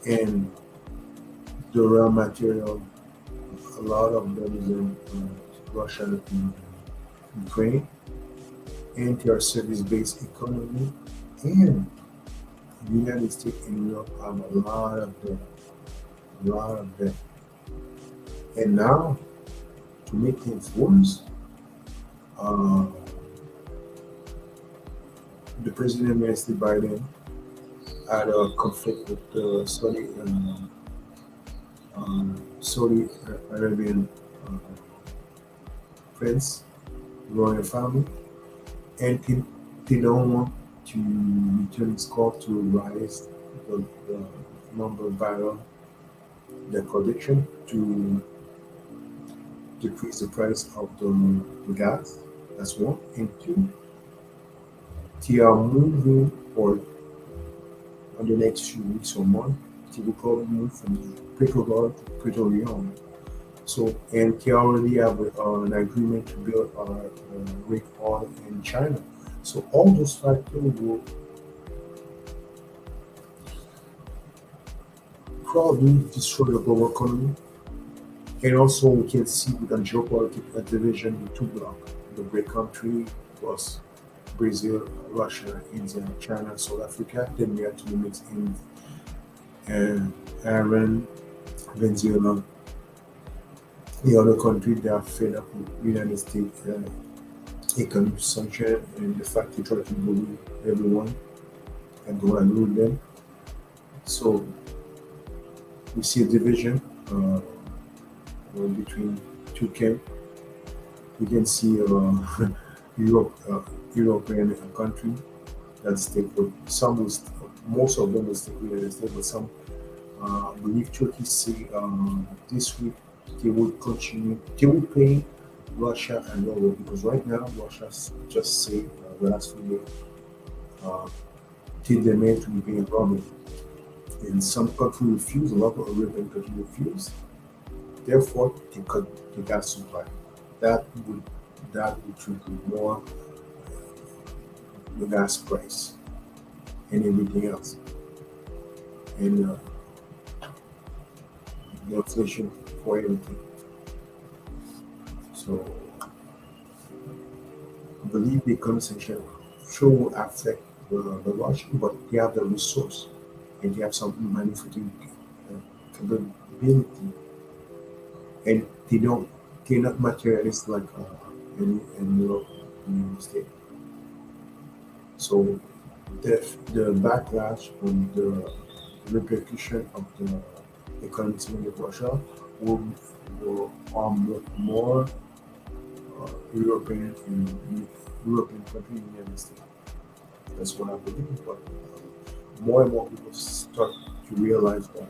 and the raw material, a lot of them is in Russia and Ukraine, and their service-based economy, and the United States and Europe have a lot of them. And now, to make things worse, uh, the President, Mr. Biden, had a conflict with the Saudi Arabian uh, prince, royal family, and they don't want to return his call to rise the number of barrel, the production to decrease the price of the gas. That's one. And two, they are moving or in the next few weeks or month, they will probably move from petrol to petroleum. So, and they already have an agreement to build rig oil in China. So all those factors will probably destroy the global economy. And also we can see with the geopolitical division in two blocks, the great country plus Brazil, Russia, India, China, South Africa. Then we have to mix in Iran, Venezuela, the other country that are fed up with United States economic sanction and the fact they try to bully everyone and don't agree with them. So we see a division between two camps. We can see Europe, European country that stick with some, most of them will stick with United States, but some believe Turkey say this week they will continue, they will pay Russia and Norway because right now Russia just say last week they demand to be paying Norway. And some countries refuse, a lot of European countries refuse. Therefore, they cut the gas supply. That would that which will be more the gas price and everything else, and the inflation for everything. So I believe the economic sanction should affect the Russian, but they have the resource and they have some manufacturing capability, and they don't cannot materialize like in Europe in the United States. So the backlash and the repercussion of the economic system in Russia will, will harm more European and European countries in the United States. That's what I believe. But more and more people start to realize that.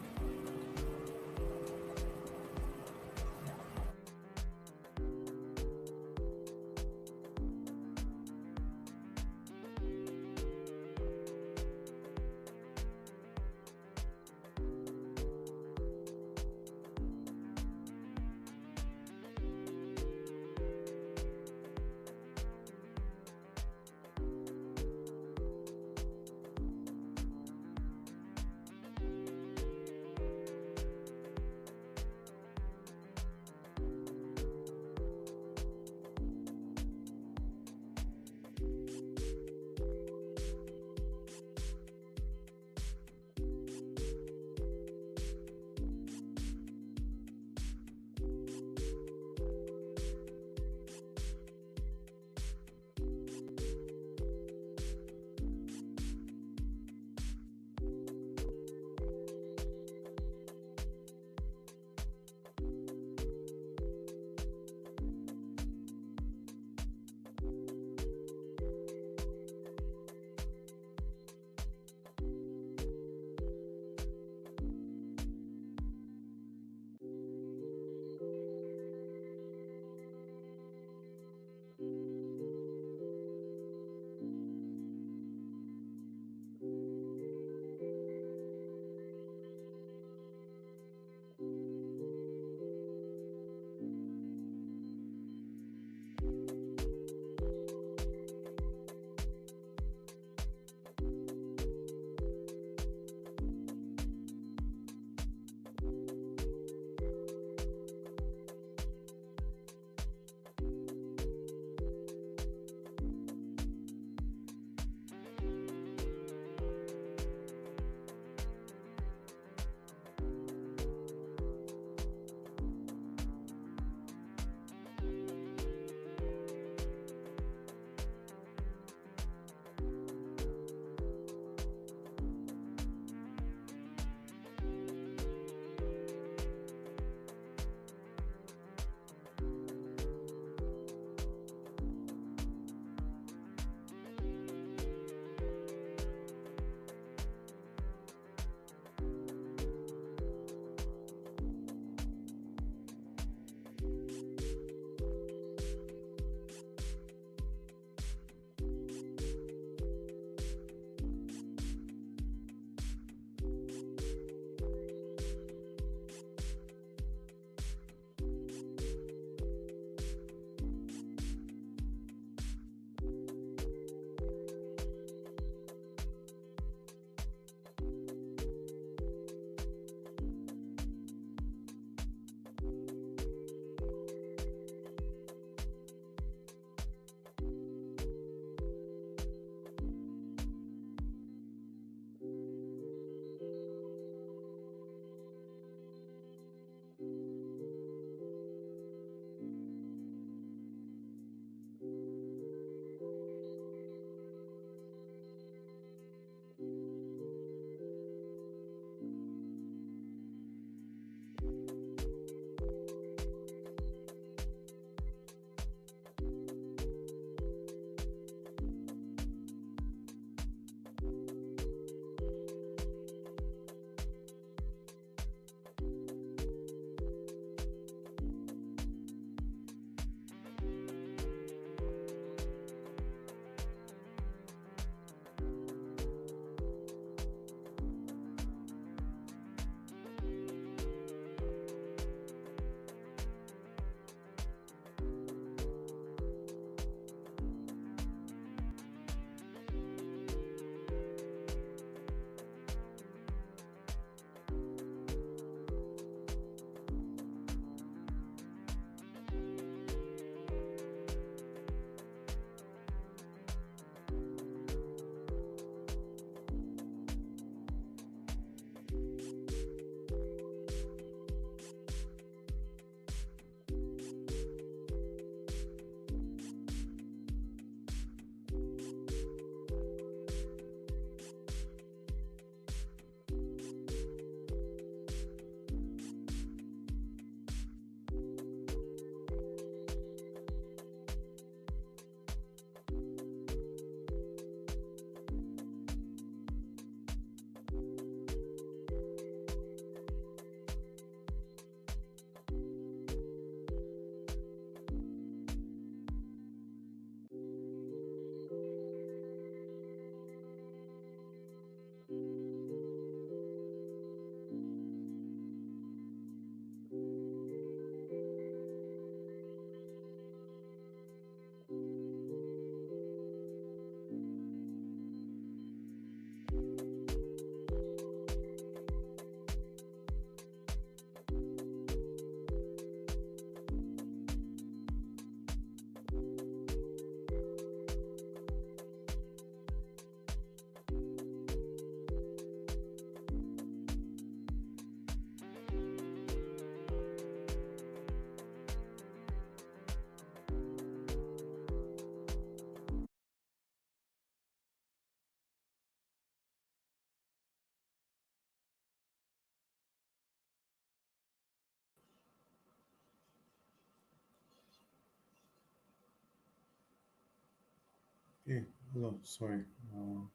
Yeah, hello, sorry,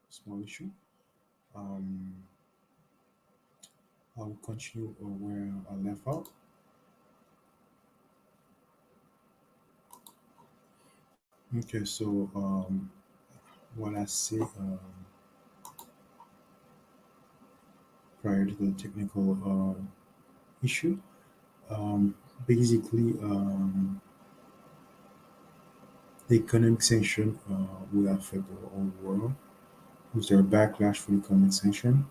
small issue. Um, I'll continue where I left out. Okay, so what I say prior to the technical issue, um, basically, the economic sanction will affect the whole world. Was there a backlash for the economic sanction?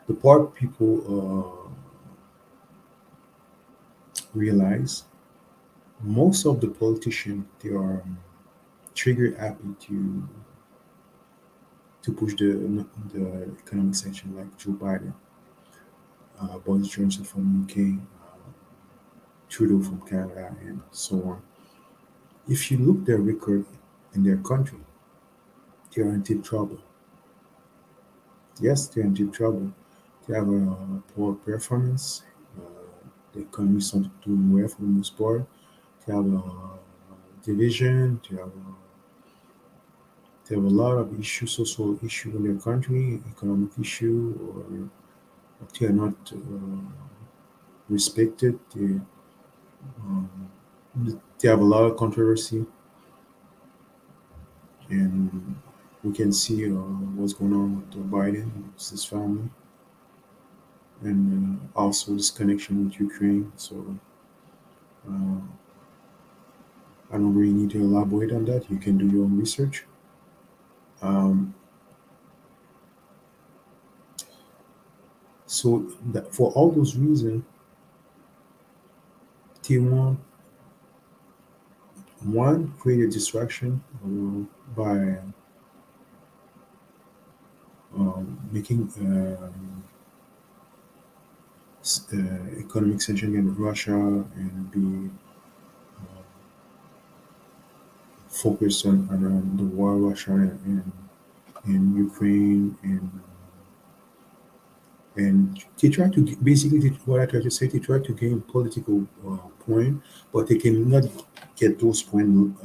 The part people realize most of the politicians they are trigger happy to push the economic sanction like Joe Biden, Boris Johnson from UK, Trudeau from Canada, and so on. If you look their record in their country, they are in deep trouble. Yes, they're in deep trouble. They have a poor performance. The economy is not doing well for the most part. They have a division. They have a lot of issues, social issue in their country, economic issue, or they are not respected. Um, they have a lot of controversy, and we can see what's going on with Biden, with his family, and also this connection with Ukraine. So uh, I don't really need to elaborate on that. You can do your own research. Um, for all those reasons, they want one create a distraction by making economic sanction against Russia and be focused on the war Russia and Ukraine and they try to basically what I try to say they try to gain political point, but they cannot get those points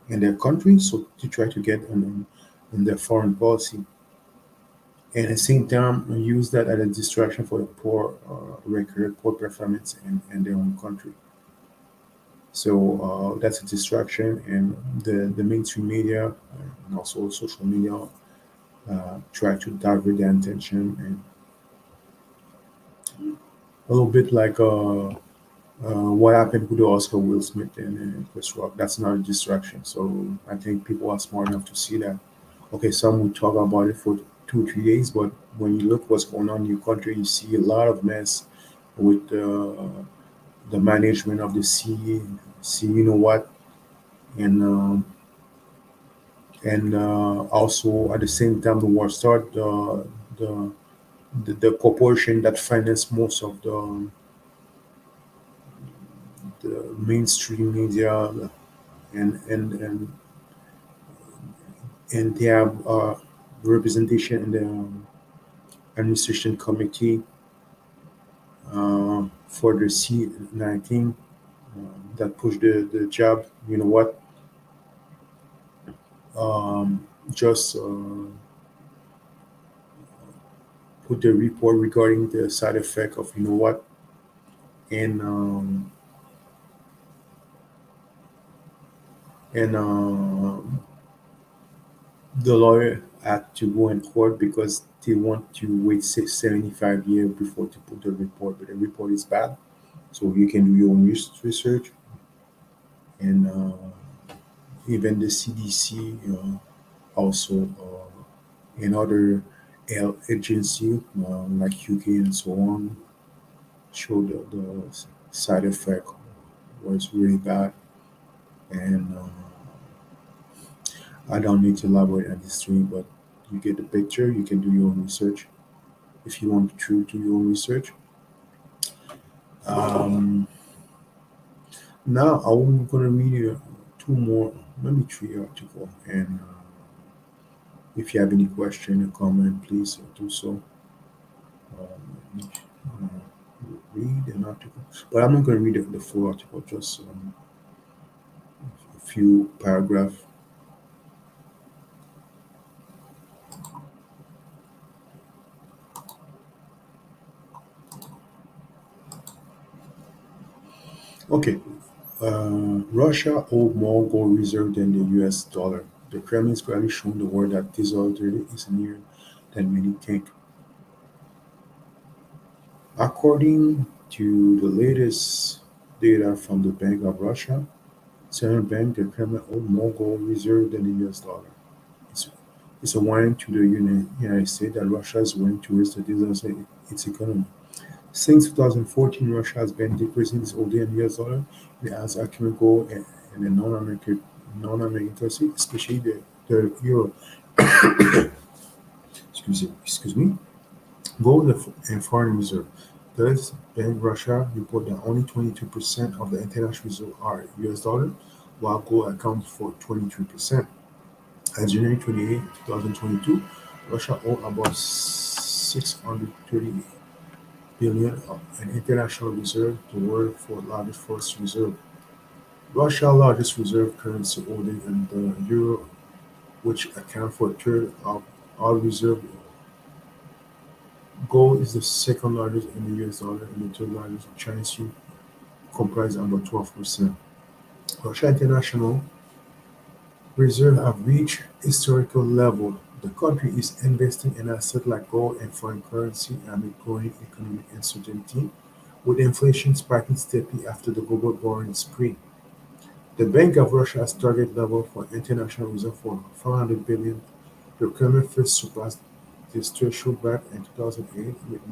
in their country, so they try to get in their foreign policy, and at the same time use that as a distraction for the poor record, poor performance in their own country. So that's a distraction, and the mainstream media and also social media try to divert their attention and a little bit like what happened with the Oscar Will Smith and Chris Rock. That's not a distraction. So I think people are smart enough to see that. Okay, some will talk about it for 2 3 days, but when you look what's going on in your country, you see a lot of mess with the management of the sea. See, you know what, and also at the same time the war start, the the corporation that finance most of the mainstream media and they have representation in the administration committee for the C19 that pushed the job. You know what? Just put the report regarding the side effect of you know what, and and the lawyer had to go in court because they want to wait 75 years before to put the report, but the report is bad. So you can do your own research, and even the CDC, also and other health agency like UK and so on showed the side effect was really bad. And I don't need to elaborate on this stream, but you get the picture. You can do your own research if you want to do your own research. Um, Now I'm gonna read you two more, maybe three articles, and if you have any question or comment, please do so. Read an article, but I'm not gonna read the full article, just a few paragraphs. Okay, Russia hold more gold reserve than the US dollar. The Kremlin is gradually showing the world that disorder is nearer than many think. According to the latest data from the Bank of Russia, Central Bank, the Kremlin hold more gold reserve than the US dollar. It's, it's a warning to the United States that Russia is willing to risk the disaster in its economy. Since 2014, Russia has been decreasing its holding in US dollar. It has accumulated gold and the non-American currency, especially the euro. Excuse me. Gold and foreign reserve. Thus, Bank Russia report that only 22% of the international reserve are US dollar, while gold accounts for 23%. As January 28, 2022, Russia owed about 630 billion in international reserve, the world's fourth largest forex reserve. Russia's largest reserve currency holding in the euro, which account for a third of all reserve. Gold is the second largest in the US dollar and the third largest in Chinese yuan, comprising about 12%. Russia international reserves have reached historical level. The country is investing in assets like gold and foreign currency amid growing economic uncertainty, with inflation spiking steadily after the global borrowing spree. The Bank of Russia has target level for international reserve for 400 billion. The Kremlin first surpassed this threshold back in 2008 with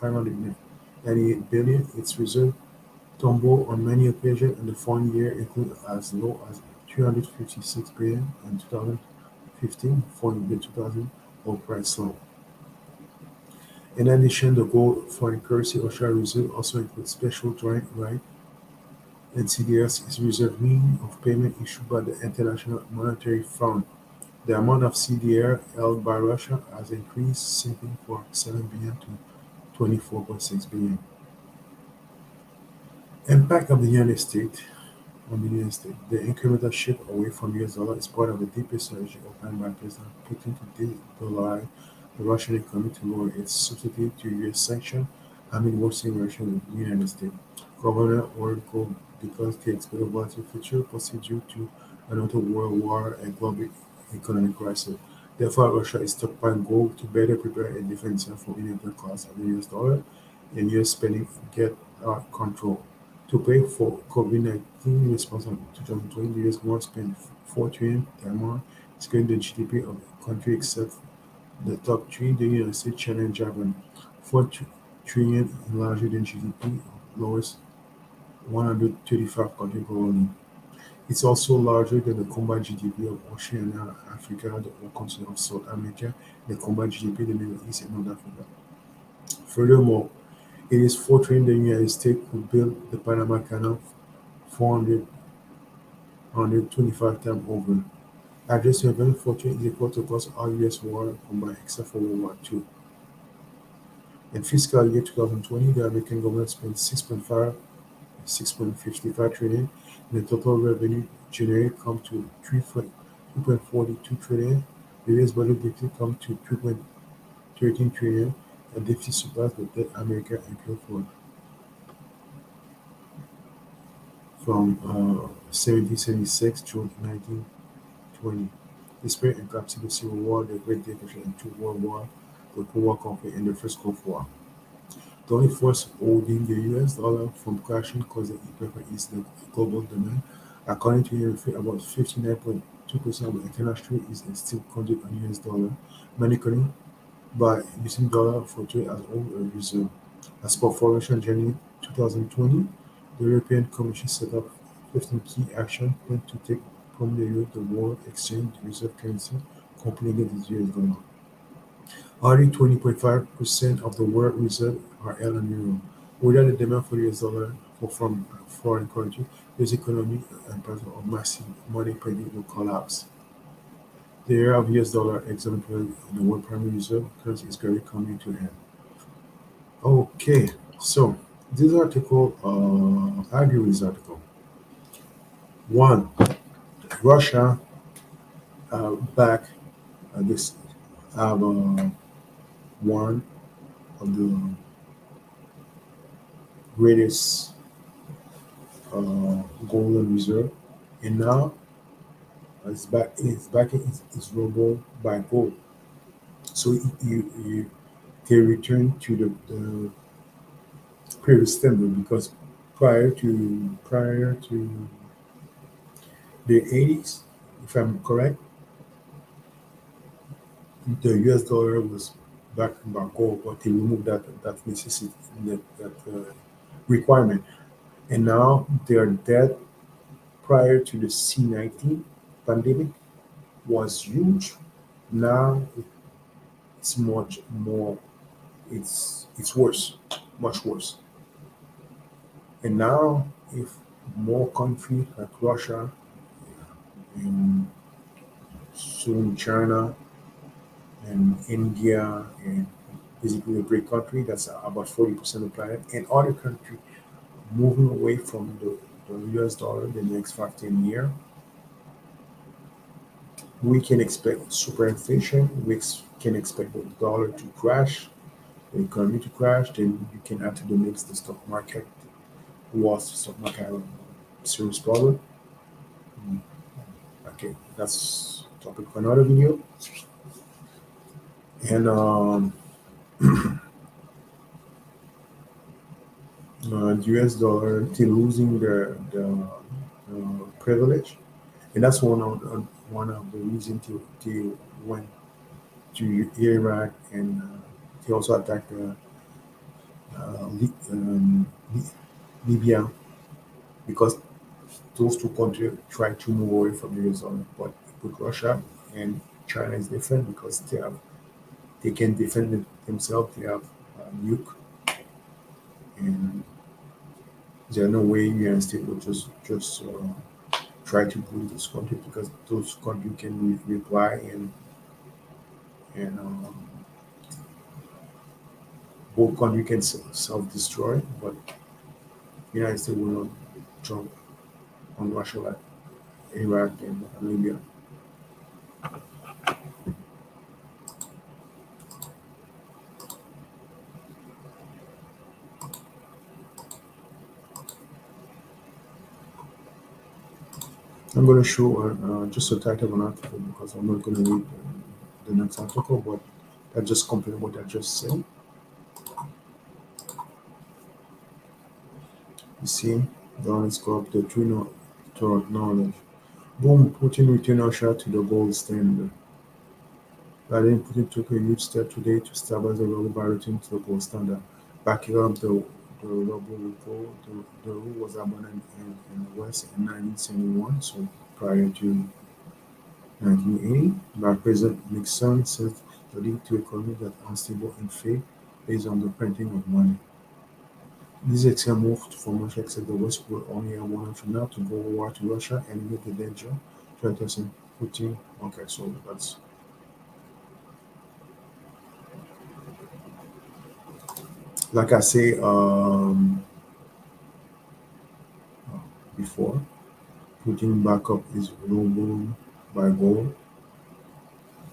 598 billion. Its reserve tumbled on many occasions in the following year, including as low as 356 billion in 2015, following the 2000 oil price low. In addition, the gold foreign currency Russia reserve also includes special joint right and CDS is reserve means of payment issued by the International Monetary Fund. The amount of CDR held by Russia has increased simply from 7 billion to 24.6 billion. Impact of the United States on the United States. The incremental shift away from US dollar is part of the deepest strategy outlined by President Putin to de-dollarize the Russian economy to lower its sensitivity to US sanctions amid worsening relations with the United States. Governor Oracle because they expect a volatile future, possibly due to another world war and global economic crisis. Therefore, Russia is stockpiling gold to better prepare and defend itself from any other cost of the US dollar and US spending get out control. To pay for COVID-19 response in 2020, the US government spent 4 trillion Taiwan, scaling the GDP of the country except the top three, the United States, China, and Japan. 4 trillion larger than GDP of lowest 135 countries globally. It's also larger than the combined GDP of Oceania, Africa, the whole continent of South America, and the combined GDP of the Middle East and North Africa. Furthermore, it is 4 trillion the United States could build the Panama Canal 400 125 times over. Address event 14 is equal to cost all US war combined except for World War II. In fiscal year 2020, the American government spent 6.55 trillion, and the total revenue generated come to 3.42 trillion. The US budget deficit come to 3.13 trillion, and deficit surpassed the debt America incurred from 1776 to 1920. The spirit encompassing the Civil War, the Great Depression, and two World War, the Cold War conflict, and the First Gulf War. The only force holding the US dollar from crashing causing impact is the global demand. According to UNFI, about 59.2% of the international trade is still conducted on US dollar. Many countries by using dollar for trade as own reserve. As per formation January 2020, the European Commission set up 15 key action plans to take from the euro the world exchange reserve currency competing against the US dollar. Only 20.5% of the world reserve are held in euro. Without the demand for the US dollar from foreign countries, this economy and part of massive money printing will collapse. The era of US dollar exemplary in the world primary reserve currency is gradually coming to an end. Okay, so this article, I agree with this article. One, Russia back this have one of the greatest gold and reserve, and now it's ruble by gold. So they return to the previous standard because prior to the 80s, if I'm correct, the US dollar was backed by gold, but they removed that necessity that requirement, and now their debt prior to the C-19 pandemic was huge. Now it's much more. It's worse, much worse. And now, if more countries like Russia and soon China and India and basically a great country that's about 40% of the planet, and other countries moving away from the US dollar in the next 5 10 years, we can expect super inflation. Can expect the dollar to crash, the economy to crash. Then you can add to the mix the stock market. Was the stock market have a serious problem? Mm, okay, that's topic for another video. And the US dollar still losing the privilege, and that's one of the reasons they went to Iraq, and they also attacked Libya because those two countries try to move away from the US dollar. But with Russia and China is different because they can defend themselves. They have nuke, and there's no way United States will just try to bully those countries because those countries can reply and both countries can self-destroy, but United States will not jump on Russia like Iraq and Libya. I'm going to show just a title of an article because I'm not going to read the next article, but I just complete what I just said. You see, down is called the Trino toward knowledge. Boom, Putin returned Russia to the gold standard. Vladimir Putin took a huge step today to stabilize the ruble by returning to the gold standard. Backing up the ruble with gold, the ruble was abandoned in the West in 1971, so prior to 1980, by President Nixon said the link to economy that unstable and fake based on the printing of money. This exam moved from Russia except the West will only have one option now to go war to Russia and meet the danger threatening Putin. Okay, so that's like I say before, Putin backup is ruble by gold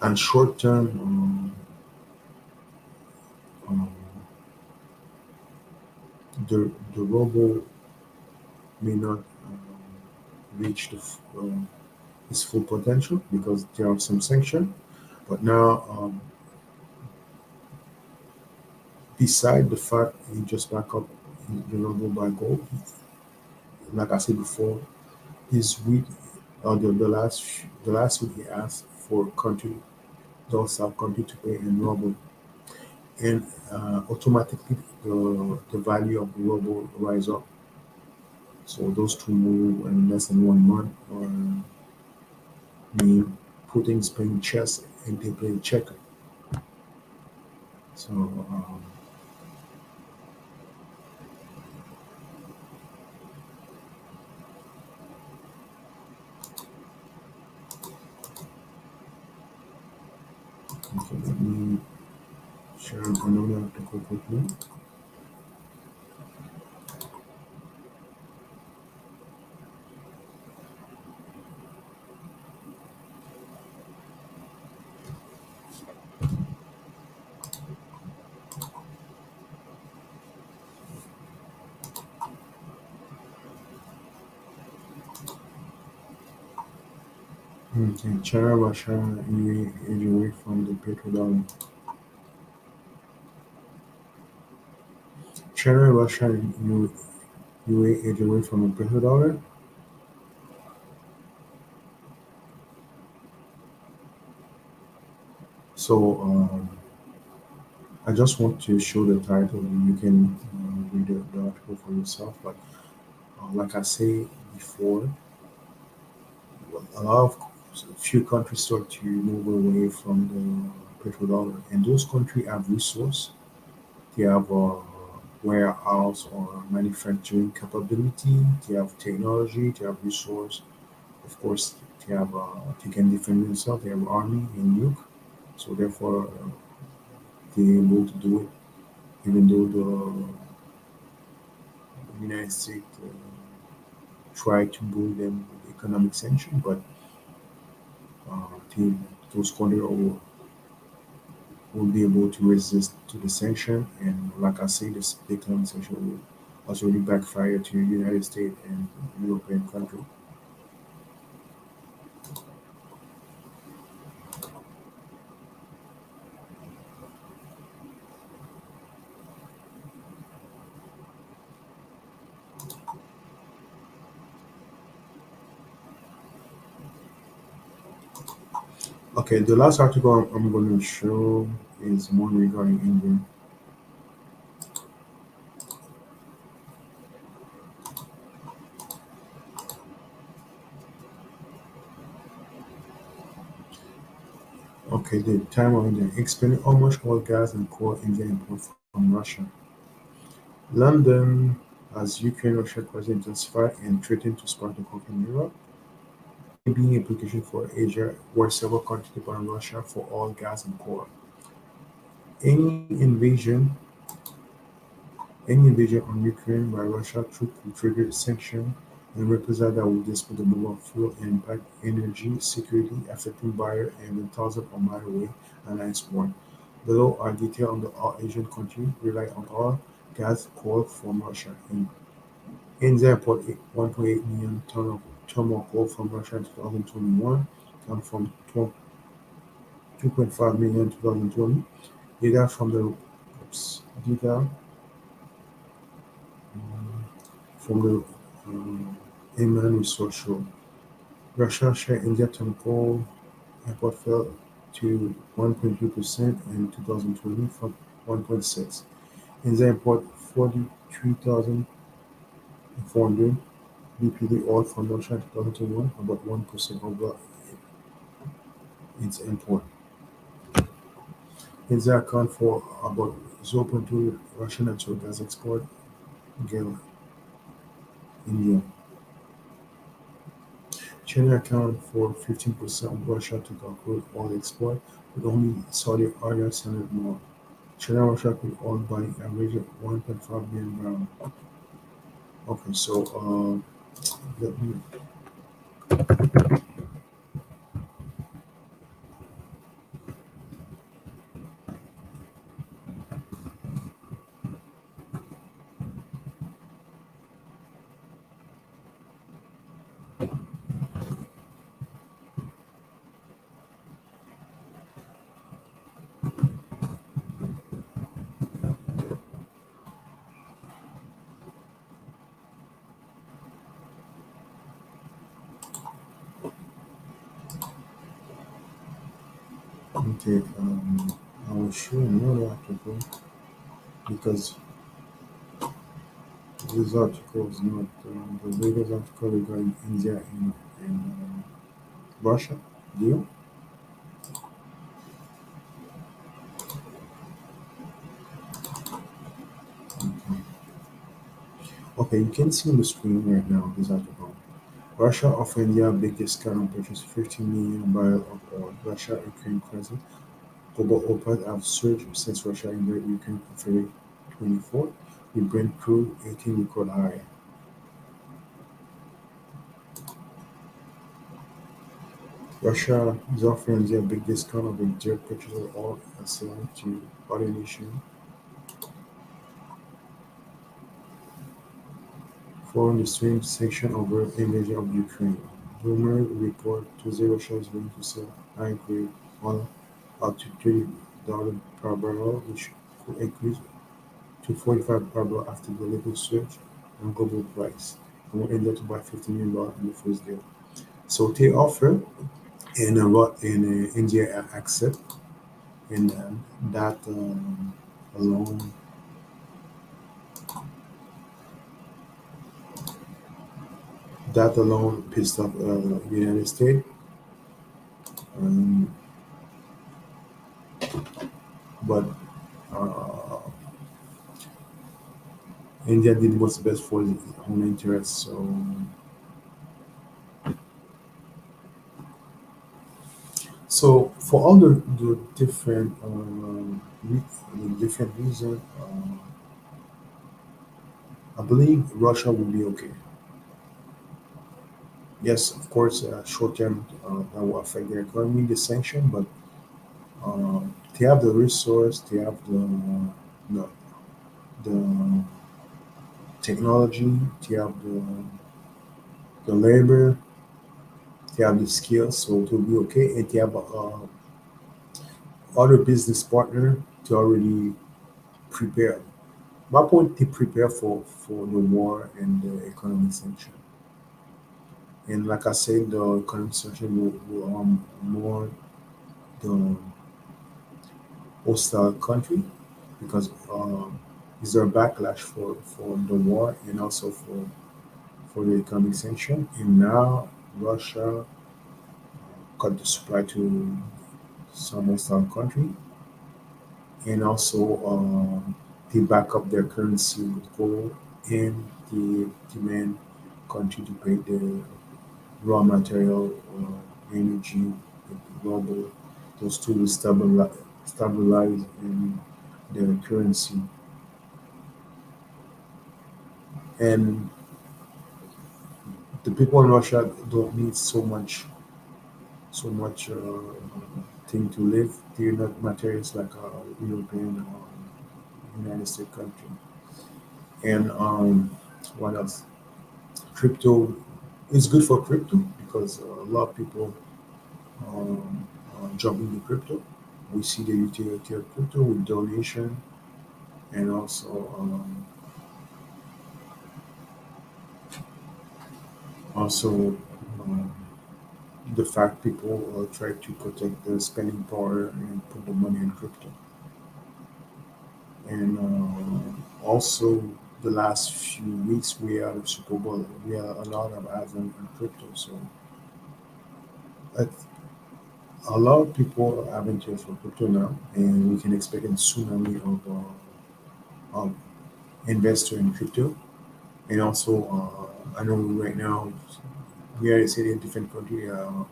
and short term um, the ruble may not reach its full potential because there are some sanctions. But now, beside the fact he just back up the ruble by gold, like I said before, this week or the last week he asked for country those sub country to pay in ruble, and automatically the value of the ruble rise up. So those two move in less than 1 month, or mean Putin's playing chess and they playing checker. So okay, let me share another article quickly. Okay, China, Russia, UAE edge away from the petrodollar. China, Russia, UAE edge away from the petrodollar. So I just want to show the title. You can read the article for yourself. But like I say before, a lot of few countries start to move away from the petrodollar, and those countries have resource. They have a warehouse or manufacturing capability. They have technology. They have resource. Of course, they can defend themselves. They have army and nuke. So therefore, they're able to do it, even though the United States try to bully them with economic sanction, but uh, they, those countries will be able to resist to the sanction. And like I say, the economic sanction will also really backfire to the United States and European countries. Okay, the last article I'm going to show is one regarding India. Okay, the time of India explaining how much oil, gas, and coal India import from Russia. London, as Ukraine-Russia crisis intensify and threaten to spark the conflict in Europe, may be implication for Asia, where several countries depend on Russia for oil, gas, and coal. Any invasion, any invasion on Ukraine by Russia could trigger sanctions and reprisal that will disrupt the move of fuel and impact energy security, affecting buyers and thousands of miles away, analysts warn. Below are details on the all Asian countries rely on oil, gas, coal from Russia. India imported 1.8 million tons of thermal coal from Russia in 2021, down from 2.5 million in 2020. Data from the data from the Inland Resource show Russia share India thermal coal import fell to 1.2% in 2020 from 1.6. India import 43,400 BPD oil from Russia in 2021, about 1% of its import. India account for about 0.2 Russian natural gas export. Again, India. China account for 15% of Russia total crude oil export, with only Saudi Arabia selling more. China and Russia crude oil buying average of 1.5 million barrels. Okay, so let me, okay, I will show another article because this article is not the latest article regarding India and Russia deal. Okay, you can see on the screen right now this article. Russia offer India big discount on purchase 15 million barrels of oil. Russia-Ukraine crisis. Global oil prices have surged since Russia invaded Ukraine on February 24, with Brent crude 18 record high. Russia is offering India a big discount on the direct purchase of oil and selling to other nations following the strange sanction over the invasion of Ukraine. Rumor report Tuesday Russia is going to sell high-grade oil up to $30 per barrel, which could increase to 45 per barrel after the latest surge on global price, and will end up to buy $50 million in the first deal. So they offer, and what in India accept, and that alone, that alone pissed off the United States. Um, but uh, India did what's best for its own interests. So for all the different the different reasons, I believe Russia will be okay. Yes, of course, short term that will affect their economy, the sanction, but they have the resource, they have the technology, they have the labor, they have the skills, so it will be okay. And they have other business partner to already prepare. My point, they prepare for the war and the economic sanction. And like I said, the economic sanction will more the hostile country because is there a backlash for the war and also for the economic sanction. And now Russia cut the supply to some hostile country, and also they back up their currency with gold, and they demand country to pay the raw material, energy, global. Those two will stabilize in their currency. And the people in Russia don't need so much thing to live. They're not materials like a European or United States country. And what else? Crypto is good for crypto because a lot of people jump into crypto. We see the utility of crypto with donation, and also um, the fact people try to protect their spending power and put the money in crypto. And also, the last few weeks we had a Super Bowl, we had a lot of ads on crypto. So uh, a lot of people have interest for crypto now, and we can expect a tsunami of investor in crypto. And also, I know right now we are sitting in different country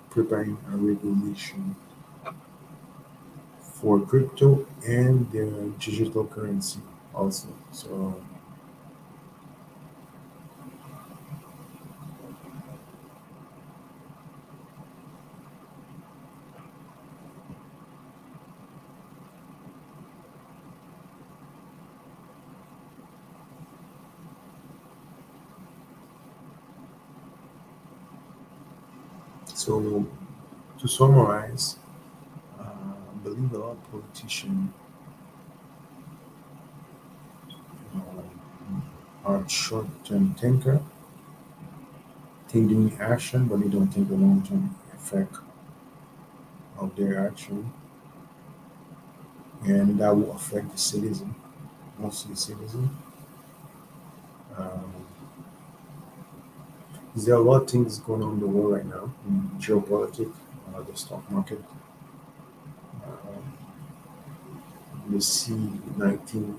preparing a regulation for crypto and the digital currency also. So to summarize, I believe a lot of politicians are short-term thinker, thinking action, but they don't think the long-term effect of their action, and that will affect the citizen, mostly citizen. Um, there are a lot of things going on in the world right now, in geopolitics, the stock market, the C-19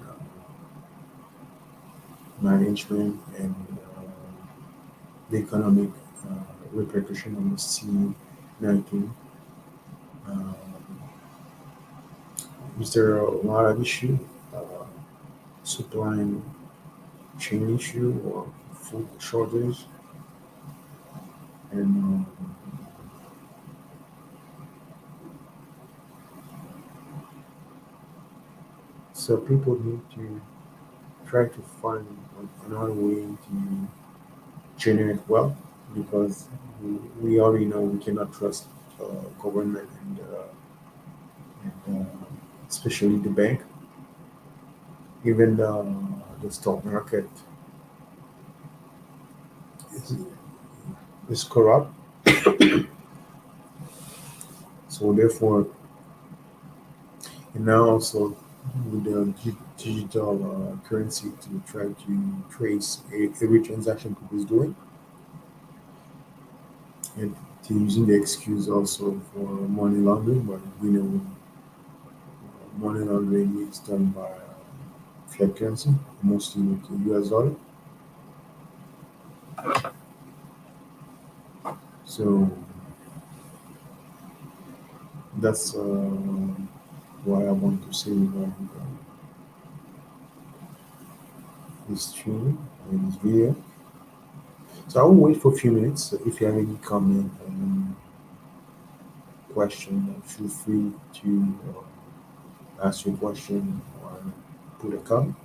management, and the economic repercussion on the C-19. Uh, is there a lot of issue, uh, supply chain issue or food shortage? And so people need to try to find another way to generate wealth, because we already know we cannot trust government and especially the bank, even the stock market is, is corrupt. So therefore, and now also with the digital currency to try to trace every transaction people is doing, and to using the excuse also for money laundering, but we know money laundering is done by fiat currency, mostly with the US dollar. So that's why I want to say regarding this stream and this video. So I will wait for a few minutes. So if you have any comment and question, feel free to ask your question or put a comment.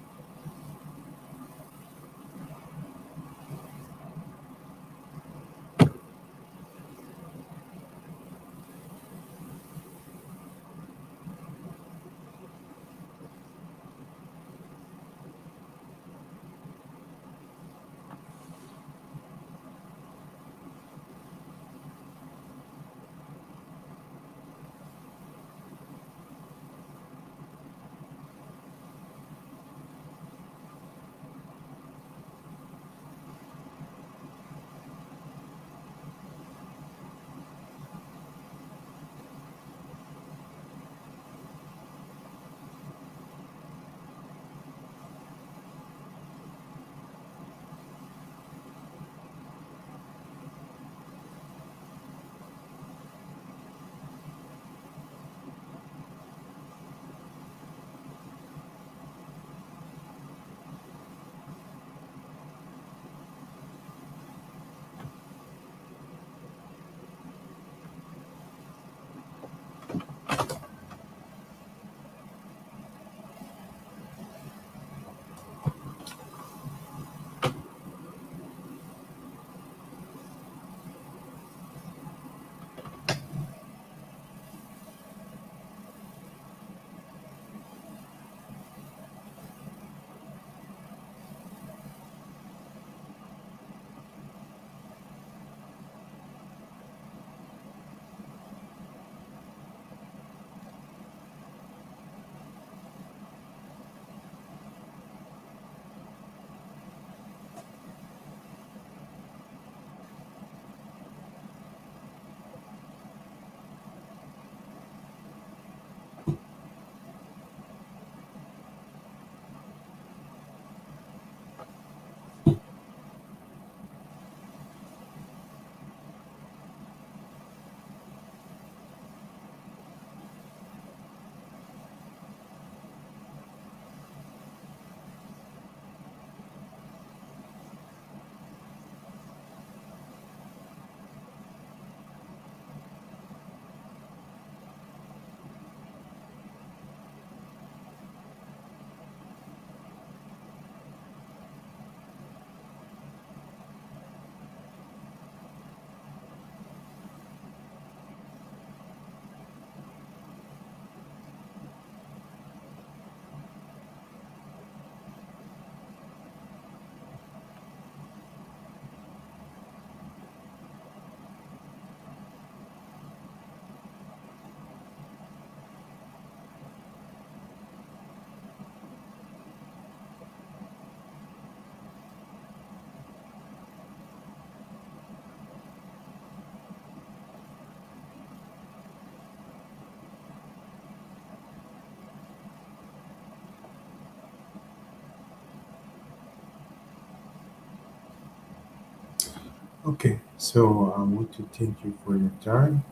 Okay, so I want to thank you for your time.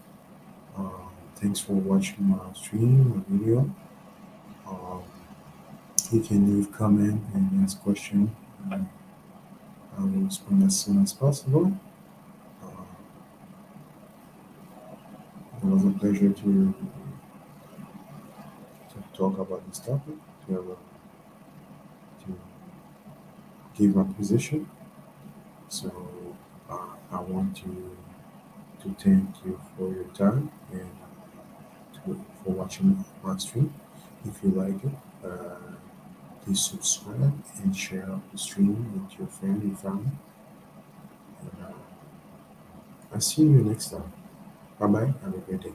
Thanks for watching my stream or video. Um, you can leave comment and ask question. And I will respond as soon as possible. Uh, it was a pleasure to talk about this topic, to give my position. So I want to thank you for your time and for watching my stream. If you like it, please subscribe and share the stream with your friend and family. And I'll see you next time. Bye bye. Have a great day.